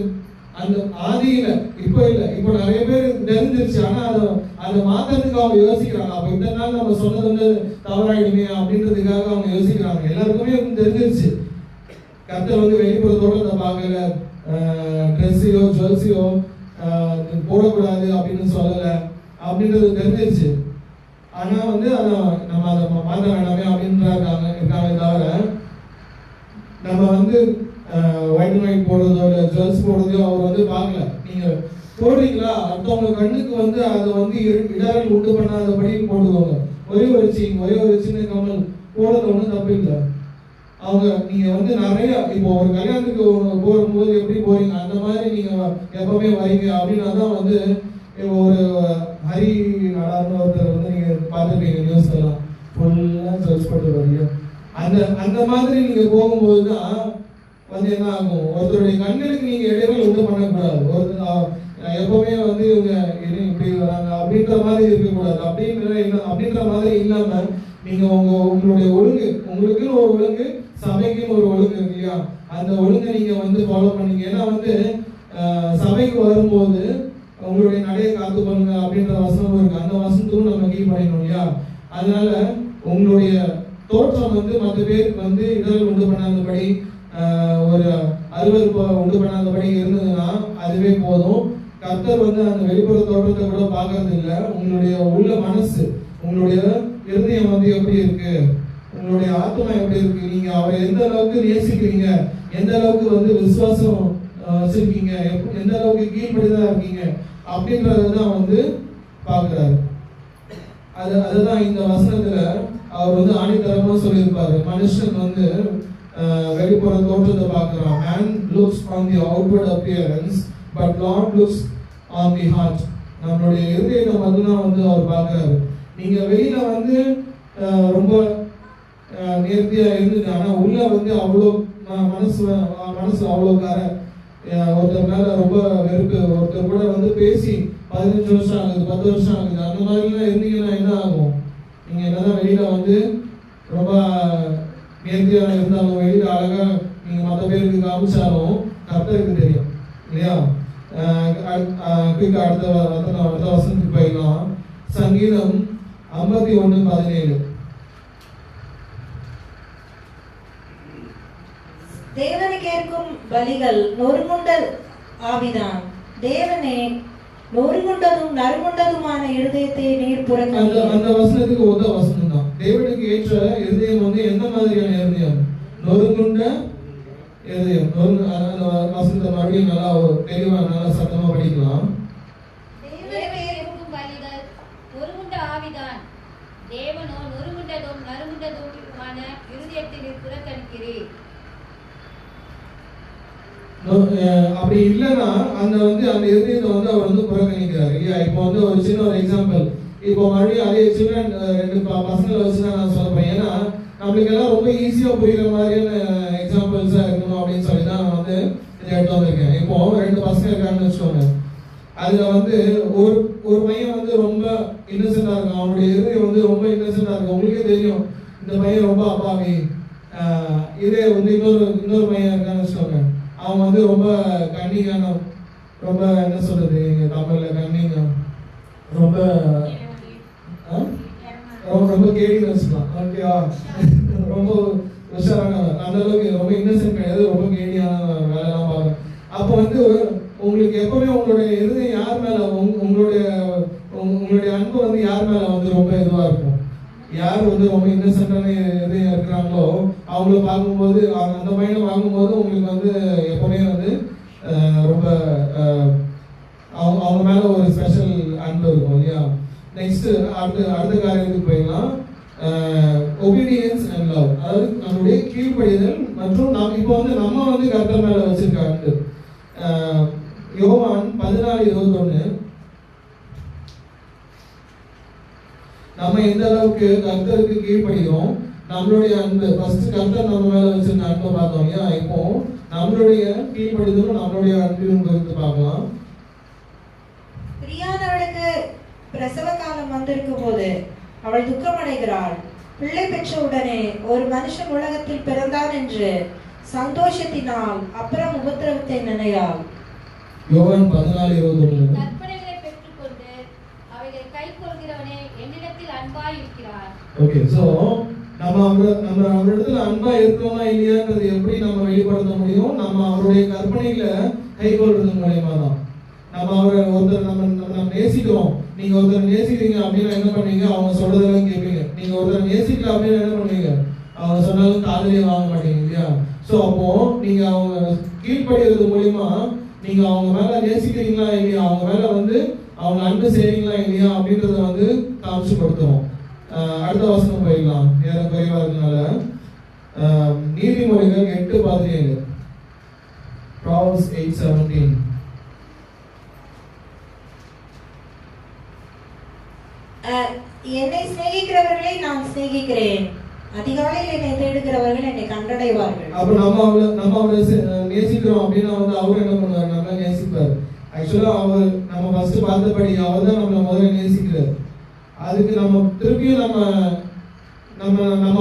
அந்த ஆதியில இப்ப இல்ல, இப்ப நிறைய பேர் தெரிஞ்சிருச்சு. ஆனா அதை மாத்துறதுக்கு அவங்க யோசிக்கிறாங்க. அப்ப இத்தனை நாள் நம்ம சொன்னது வந்து தவறாயிடுமே அப்படின்றதுக்காக அவங்க யோசிக்கிறாங்க. எல்லாருக்குமே தெரிஞ்சிருச்சு, கர்த்தர் வந்து வெளிப்புற தோட்டத்தை பார்க்கல, ட்ரெஸ்ஸையோ ஜுவல்ஸையோ போடக்கூடாது அப்படின்னு சொல்லல அப்படின்றது தெரிஞ்சிருச்சு. ஆனா வந்து நம்ம அதை மாற்ற வேண்டாமே அப்படின்றாங்க தவிர நம்ம வந்து ஒயிட் அண்ட் ஒயிட் போடுறதோ இல்லை ஜுவல்ஸ் போடுறதோ அவர் வந்து பார்க்கல. நீங்க போடுறீங்களா, அடுத்தவங்க கண்ணுக்கு வந்து அதை வந்து இடரல் உண்டு பண்ணாதபடி போட்டுக்கோங்க. ஒரே ஒரு சின்ன கமல் போடுறது ஒன்றும் தப்பு இல்லை. அவங்க நீங்க வந்து நிறைய இப்போ ஒரு கல்யாணத்துக்கு போகும்போது எப்படி போறீங்க அந்த மாதிரி நீங்க எப்பவுமே வரீங்க அப்படின்னா தான் வந்து ஒரு ஹரி நாடார்னு ஒருத்தர் வந்து நீங்க பார்த்துருப்பீங்க நியூஸ்ல எல்லாம் ஃபுல்லா ஜுவல்ஸ் போட்டு வரீங்க. அந்த மாதிரி நீங்க போகும்போது தான் வந்து என்ன ஆகும், ஒருத்தருடைய கண்களுக்கு நீங்க இடைவெளி உண்டு பண்ணக்கூடாது. எப்பவுமே வந்து இவங்க இப்படி வராங்க அப்படின்ற மாதிரி இருக்கக்கூடாது. அப்படின்ற மாதிரி இல்லாம நீங்க உங்களுடைய ஒழுங்கு, உங்களுக்குன்னு ஒரு ஒழுங்கு, சபைக்குன்னு ஒரு ஒழுங்கு இருக்கு இல்லையா, அந்த ஒழுங்கை நீங்க வந்து ஃபாலோ பண்ணீங்க. ஏன்னா வந்து சபைக்கு வரும்போது உங்களுடைய நடையை காத்து கொள்ளுங்க அப்படின்ற வசனம் இருக்கு. அந்த வசனத்துக்கும் நம்ம கீழ் பண்ணிடணும் இல்லையா. அதனால உங்களுடைய தோற்றம் வந்து மற்ற பேருக்கு வந்து இடர்கள் உண்டு பண்ணாதபடி, ஒரு அருவருப்பை உண்டு பண்ணாதபடி இருந்ததுன்னா அதுவே போதும். கர்த்தர் வந்து அந்த வெளிப்புற தோற்றத்தை கூட பார்க்கறது இல்லை. உங்களுடைய உள்ள மனசு, உங்களுடைய இருதயம் வந்து எப்படி இருக்கு, உங்களுடைய ஆத்மா எப்படி இருக்கு, நீங்க அவரை எந்த அளவுக்கு நேசிக்கிறீங்க, எந்த அளவுக்கு வந்து விசுவாசம் வச்சிருக்கீங்க, எந்த அளவுக்கு கீழ்படிதான் இருக்கீங்க அப்படின்றதான் வந்து பார்க்கிறாரு. அதுதான் இந்த வசனத்துல அவர் வந்து ஆணித்தரமா சொல்லியிருப்பாரு. மனுஷன் வந்து வெளிப்புற தோற்றத்தை பார்க்கிறான். Man looks on the outward appearance, but Lord looks on the heart. நம்மளுடைய இருதயத்தை மட்டும்தான் வந்து அவர் பார்க்கிறாரு. நீங்க வெளியில வந்து ரொம்ப நேர்த்தியா இருந்துட்டு, ஆனா உள்ள வந்து அவ்வளோ மனசு அவ்வளோ ஒருத்தர் மேல ரொம்ப வெறுப்பு, ஒருத்தர் கூட வந்து பேசி 15 வருஷம் ஆகுது, 10 வருஷம் ஆகுது, அந்த மாதிரிலாம் இருந்தீங்கன்னா என்ன ஆகும்? நீங்க என்னதான் வெளியில வந்து ரொம்ப நேர்த்தியா இருந்தாலும், வெளியில அழகா நீங்க மற்ற பேருக்கு காமிச்சாலும் கர்த்தருக்கு தெரியும் இல்லையா. அடுத்த வசனத்துக்கு போயிடலாம். சங்கீதம் 51:17. தேவனுக்கு ஏற்கும் பலிகள் நொறுங்குண்ட ஆவிதான். தேவனே, நொறுங்குண்டதும் நறுங்குண்டதுமான இருதயத்தை நீர் புறக்கணி. அந்த வசனத்துக்கு ஒத்த வசனம் தான். தேவனுக்கு ஏற்ற இருதயம் வந்து எந்த மாதிரியான இருதயம்? நொறுங்குண்ட இருதயம். வசனத்தை மறுபடியும் நல்லா தெளிவா நல்லா சத்தமா படிக்கலாம். தேவனுக்கு ஏற்கும் பலிகள் நொறுங்குண்ட ஆவிதான். தேவனோ நொறுங்குண்டதும் நறுங்குண்டதுமான இருதயத்தை நீர் புறக்கணிக்கிறீர். அப்படி இல்லைன்னா அந்த இருதயத்தை வந்து அவர் வந்து புறக்கணிக்கிறார் இல்லையா. இப்போ வந்து ஒரு சின்ன ஒரு எக்ஸாம்பிள், இப்போ மறுபடியும் அதே சில்ட்ரன் 2 பசங்களை வச்சுதான் நான் சொல்றேன். ஏன்னா நம்மளுக்கு எல்லாம் ரொம்ப ஈஸியா புரியுற மாதிரியான எக்ஸாம்பிள்ஸா இருக்கணும் அப்படின்னு சொல்லி தான் நான் வந்து இதை எடுத்து வந்திருக்கேன். இப்போ 2 பசங்க இருக்காங்கன்னு வச்சுக்கோங்க. அதுல வந்து ஒரு பையன் வந்து ரொம்ப இன்னசென்டா இருக்கும், அவனுடைய இருதயம் வந்து ரொம்ப இன்னசென்டா இருக்கும். உங்களுக்கே தெரியும் இந்த பையன் ரொம்ப அப்பாவி. இதே வந்து இன்னொரு பையன் இருக்கான்னு வச்சுக்கோங்க, அவன் வந்து ரொம்ப கன்னிங்கான, ரொம்ப என்ன சொல்றது தமிழ்ல கன்னிங்கா, ரொம்ப ரொம்ப கேடின்னு வச்சுக்கலாம் ஓகேவா. ரொம்ப உஷாரானவன், அந்த அளவுக்கு ரொம்ப இன்னசென்ட் கிடையாது, ரொம்ப கேடியான வேலைலாம் பார்க்க. அப்போ வந்து உங்களுக்கு எப்பவுமே உங்களுடைய இருதயம் யார் மேல, உங்களுடைய அன்பு வந்து யார் மேல வந்து ரொம்ப இதுவா இருக்கும்? யார் வந்து ரொம்ப இன்னசென்டான இதயம் இருக்கிறாங்களோ அவங்கள பார்க்கும்போது, அந்த பையனை பார்க்கும்போது உங்களுக்கு வந்து எப்பவுமே வந்து ரொம்ப அவங்க மேல ஒரு ஸ்பெஷல் அன்பு இருக்கும் இல்லையா. நெக்ஸ்ட் அடுத்த காரியத்துக்கு போயிடலாம். ஒபீடியன்ஸ் அண்ட் லவ், அதாவது நம்மளுடைய கீழ்ப்படிதல் மற்றும் நாம் இப்போ வந்து நம்ம வந்து கர்த்தர் மேல வச்சிருக்க அன்பு. யோவான் 14:21, நம்ம எந்த அளவுக்கு கர்த்தருக்கு கீழ்ப்படுகிறோம், நம்மளுடைய அன்பு ஃபர்ஸ்ட் கர்த்தர் நம்ம மேல வச்சிருக்க அன்பை பார்த்தோம் இல்லையா. இப்போ நம்மளுடைய கீழ்ப்படுதலும் நம்மளுடைய அன்பையும் குறித்து பார்க்கலாம். பிரியானவளுக்கு பிரசவ காலம் வந்திருக்கும் போது அவள் துக்கமடைகிறாள். பிள்ளை பெற்ற உடனே ஒரு மனுஷன் உலகத்தில் பிறந்தான் என்று சந்தோஷத்தினால் அப்புறம் உபத்திரவத்தை நினையாள். யோவான் 14:21. கற்பனைகளை பெற்றுக்கொண்டு அவைகளை கைக்கொள்கிறவனே என்னிடத்தில் அன்பாய் இருக்கிறார். ஓகே, சோ நம்ம அவரிடத்துல அன்பா இருக்கோமா இல்லையான்றது எப்படி நம்ம வெளிப்படுத்த முடியும்? நம்ம அவருடைய கற்பனைகளை கைக்கொள்றது மூலமா தான். நம்ம ஒருத்தர் நம்ம நேசிக்கிறோம். நீங்க ஒருத்தர் நேசிக்கிறீங்க அப்படின்னா என்ன பண்ணுவீங்க? அவங்க சொல்றதெல்லாம் கேட்பீங்க. நீங்க ஒருத்தர் நேசிக்கல அப்படின்னா என்ன பண்ணுவீங்க? அவங்க சொன்னாலும் காதலியே வாங்க மாட்டீங்க இல்லையா. சோ அப்போ நீங்க அவங்க கீழ்படுகிறது மூலியமா நீங்க அவங்க மேல நேசிக்கிறீங்களா இல்லையா, அவங்க மேல வந்து அவங்க அன்பு செய்றீங்களா இல்லையா அப்படின்றத வந்து காமிச்சுப்படுத்துவோம். அடுத்த வசனம் போயிடலாம், நேரம் குறைவா இருக்கனால. நீதிமொழிகள் 8:17. Proverbs 8:17. என்னை சிநேகிக்கிறவர்களை நான் சிநேகிக்கிறேன், அதிகாலையில் என்னை தேடுகிறவர்கள் என்னை கண்டடைவார்கள். அப்ப நம்ம அவரை நேசிக்கிறோம் அப்படின்னா வந்து அவர் என்ன பண்ணுவார்? நம்மள நேசிப்பார். ஆக்சுவலா அவர் நம்ம ஃபர்ஸ்ட் பார்த்தபடி அவர் தான் நம்மள முதல்ல நேசிக்கிறார். அதுக்கு நம்ம திருப்பியும் நம்ம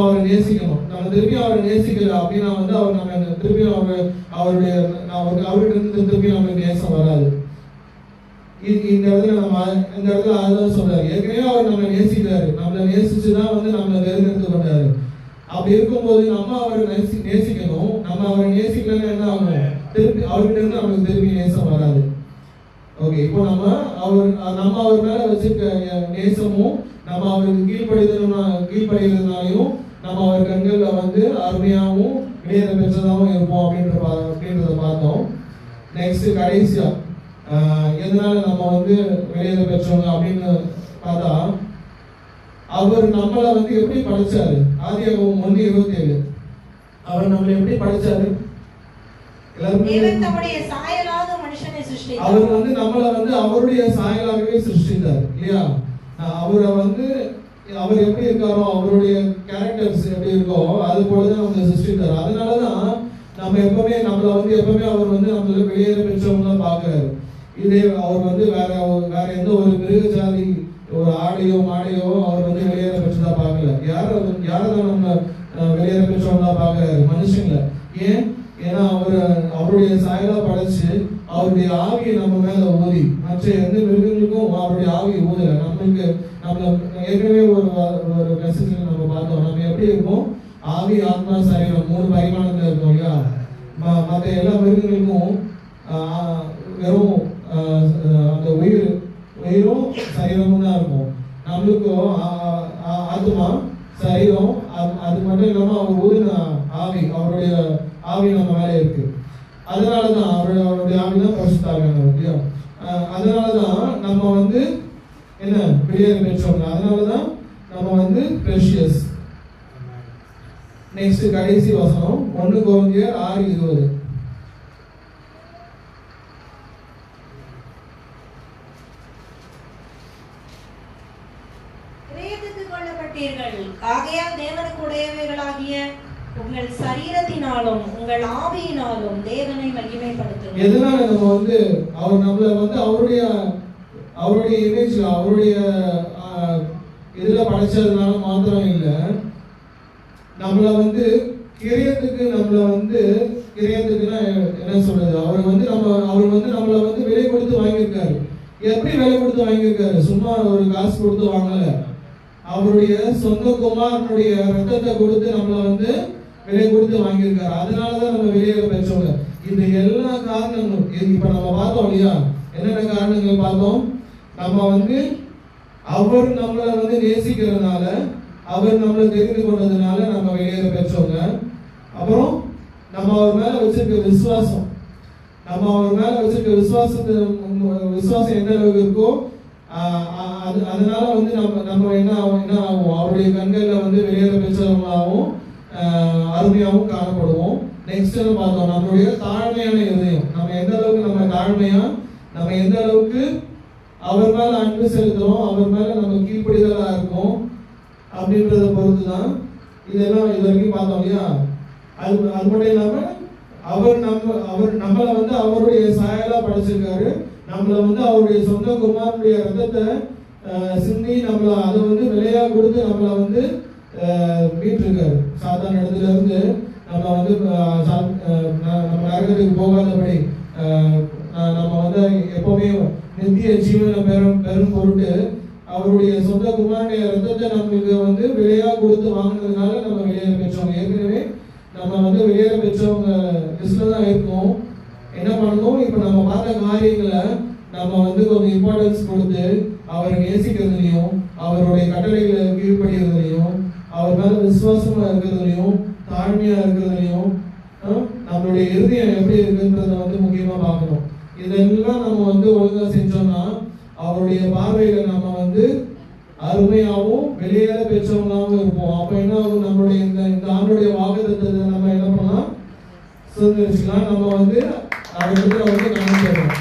அவரை நேசிக்கணும். நம்ம திருப்பியும் அவரை நேசிக்கல அப்படின்னா வந்து அவர் நம்ம திருப்பியும் அவர்கிட்ட இருந்து திருப்பியும் நம்மளுக்கு நேசம் வராது. இந்த இடத்துல அதுதான் சொல்றாரு. ஏற்கனவே அவர் நம்மளை நேசிக்கிறாரு. நம்மளை நேசிச்சுதான் வந்து நம்மளை தேர்ந்தெடுத்து கொண்டாரு. அப்படி இருக்கும்போது நம்ம அவரை நேசிக்கணும். நம்ம அவரை நேசிக்கலன்னா என்ன ஆகும்? திருப்பி அவர்கிட்ட இருந்து நம்மளுக்கு திருப்பி நேசம் வராது. ஓகே, இப்போ நம்ம அவர் மேல வச்சிருக்க நேசமும் நம்ம அவருக்கு கீழ்ப்படுகிறதுனாலையும் நம்ம அவர் கண்கள்ல வந்து அருமையாகவும் வெளியேற பெற்றதாகவும் இருப்போம் அப்படின்றத பார்த்தோம். நெக்ஸ்ட் கடைசியா எதனால நம்ம வந்து வெளியேற பெற்றவங்க அப்படின்னு பார்த்தா, அவர் நம்மளை வந்து எப்படி படைச்சாரு? ஆதியாகமம் 1:27 அவர் நம்மளை எப்படி படைச்சாரு? அவர் வந்து நம்மளை வந்து அவருடைய சாயலாகவே சிருஷ்டித்தார் இல்லையா? அவர் எப்படி இருக்காரோ, அவருடைய கேரக்டர்ஸ் எப்படி இருக்கோ அது போலதான் நம்ம சிருஷ்டித்தார். அதனாலதான் நம்ம எப்பவுமே அவர் வந்து நம்மள வெளியேற பெற்றவங்க பாக்குறாரு. இதே அவர் வந்து வேற எந்த ஒரு மிருக ஜாதி ஒரு ஆடையோ மாடையோ அவர் வந்து வெளியேற பெற்றதா பார்க்கல. யாரதான் நம்ம வெளியேற பெற்றவங்களா பார்க்கறாரு? மனுஷங்கள. ஏன்னா அவருடைய சாயலா படைச்சு அவருடைய ஆவியை நம்ம மேல ஊதி, மற்ற எந்த மிருகங்களுக்கும் அவருடைய ஆவியை ஊதல. நம்ம ஏற்கனவே ஒரு மெசேஜ்ல நம்ம பார்த்தோம். நம்ம எப்படி இருக்கும்? ஆவி, ஆத்மா, சரீரம் 3 பரிமாணத்துல இருக்கும் இல்லையா? மற்ற எல்லா மிருகங்களுக்கும் வெறும் அந்த உயிரும் சரீரமும் தான் இருக்கும். நம்மளுக்கும் ஆத்மா, சரீரம், அது மட்டும் இல்லாம அவர் ஊதின ஆவி, அவருடைய ஆவி நம்ம மேல இருக்கு. அதனாலதான் அவருடைய ஆவி தான் பரிசுத்தாவியானவர் இல்லையா? அதனாலதான் நம்ம வந்து என்ன வெளியேற பெற்றவங்க. அதனாலதான் நம்ம வந்து precious. நெக்ஸ்ட் கடைசி வசனம் 1 கொரிந்தியர் 6:20. ஆகையால் தேவனுக்கு உடையவைகளாகிய உங்கள் சரீரத்தினாலும் உங்கள் ஆவியினாலும் தேவனை மகிமைப்படுத்துங்கள். எதனால நம்ம வந்து நம்மள வந்து அவருடைய இமேஜ், அவருடைய இதுல படைச்சதுனால மாத்திரம் இல்ல, நம்மள வந்து கிரியத்துக்குன்னா என்ன சொல்றது? அவர் வந்து நம்மள வந்து விலை கொடுத்து வாங்கியிருக்காரு. எப்படி விலை கொடுத்து வாங்கியிருக்காரு? சும்மா ஒரு காசு கொடுத்து வாங்கல. அவருடைய சொந்த குமாரனுடைய ரத்தத்தை கொடுத்து நம்மள வந்து விலை கொடுத்து வாங்கியிருக்காரு. அதனாலதான் நம்ம வெளியேற பெற்றவங்க. இந்த எல்லா காரணங்களும் இப்ப நம்ம பார்த்தோம் இல்லையா? என்னென்ன காரணங்கள் பார்த்தோம்? நம்ம வந்து அவர் நம்மளை வந்து நேசிக்கிறதுனால, அவர் நம்மளை தெரிந்து கொண்டதுனால நம்ம வெளியேற பெற்றவங்க. அப்புறம் நம்ம அவர் மேல வச்சிருக்க விசுவாசம், விசுவாசம் எந்த அளவுக்கு இருக்கோ அதனால வந்து நம்ம என்ன ஆகும்? அவருடைய கண்கள்ல வந்து வெளியேற பெற்றவங்களாகவும் அருமையாகவும் காணப்படுவோம். நெக்ஸ்ட் பார்த்தோம் நம்மளுடைய தாழ்மையான இதயம். நம்ம எந்த அளவுக்கு அவர் மேல அன்பு செலுத்துறோம், அவர் மேல நம்ம கீழ்ப்படிதலா இருக்கும் அப்படின்றத பொறுத்து தான் இதெல்லாம் இது வரைக்கும் பார்த்தோம் இல்லையா? அது மட்டும் இல்லாம அவர் நம்மளை வந்து அவருடைய சாயலா படைச்சிருக்காரு. நம்மளை வந்து அவருடைய சொந்த குமாரனுடைய ரத்தத்தை சிந்தி அதை வந்து விலையா கொடுத்து நம்மளை வந்து மீட்டிருக்காரு. சாத்தான இடத்துல இருந்து நம்ம வந்து நம்ம நரகத்துக்கு போகாதபடி நம்ம வந்து எப்பவுமே நித்திய ஜீவனை பெரும் பொருட்டு அவருடைய சொந்த குமாரனுடைய ரத்தத்தை நம்மளுக்கு வந்து விலையா கொடுத்து வாங்கினதுனால நம்ம வெளியேற பெற்றவங்க. ஏற்கனவே நம்ம வந்து வெளியேற பெற்றவங்க லிஸ்ட்ல தான் இருக்கோம். என்ன பண்ணணும்? இப்ப நம்ம பார்த்த காரியங்களை நம்ம வந்து கொஞ்சம் இம்பார்ட்டன்ஸ் கொடுத்து அவரை நேசிக்கிறதுலையும், அவருடைய கட்டளைகளை கீழ்படுகிறதுலையும், அவர் மேல விசுவாசமா இருக்கிறதுலையும், தாழ்மையா இருக்கிறதுலையும், நம்மளுடைய இருதயம் எப்படி இருக்குன்றத வந்து முக்கியமா பார்க்கணும். இதெல்லாம் நம்ம வந்து ஒழுங்கா செஞ்சோம்னா அவருடைய பார்வையில நம்ம வந்து அருமையாகவும் வெளியேற பெற்றவங்களாகவும் இருப்போம். அப்ப என்ன ஆகும்? நம்மளுடைய இந்த ஆண்டுடைய வாக்குத்தத்தத்தை நம்ம என்ன பண்ணலாம்? சுதந்திரிச்சுக்கலாம். நம்ம வந்து அவருக்கு வந்து கவனிச்சிடணும்.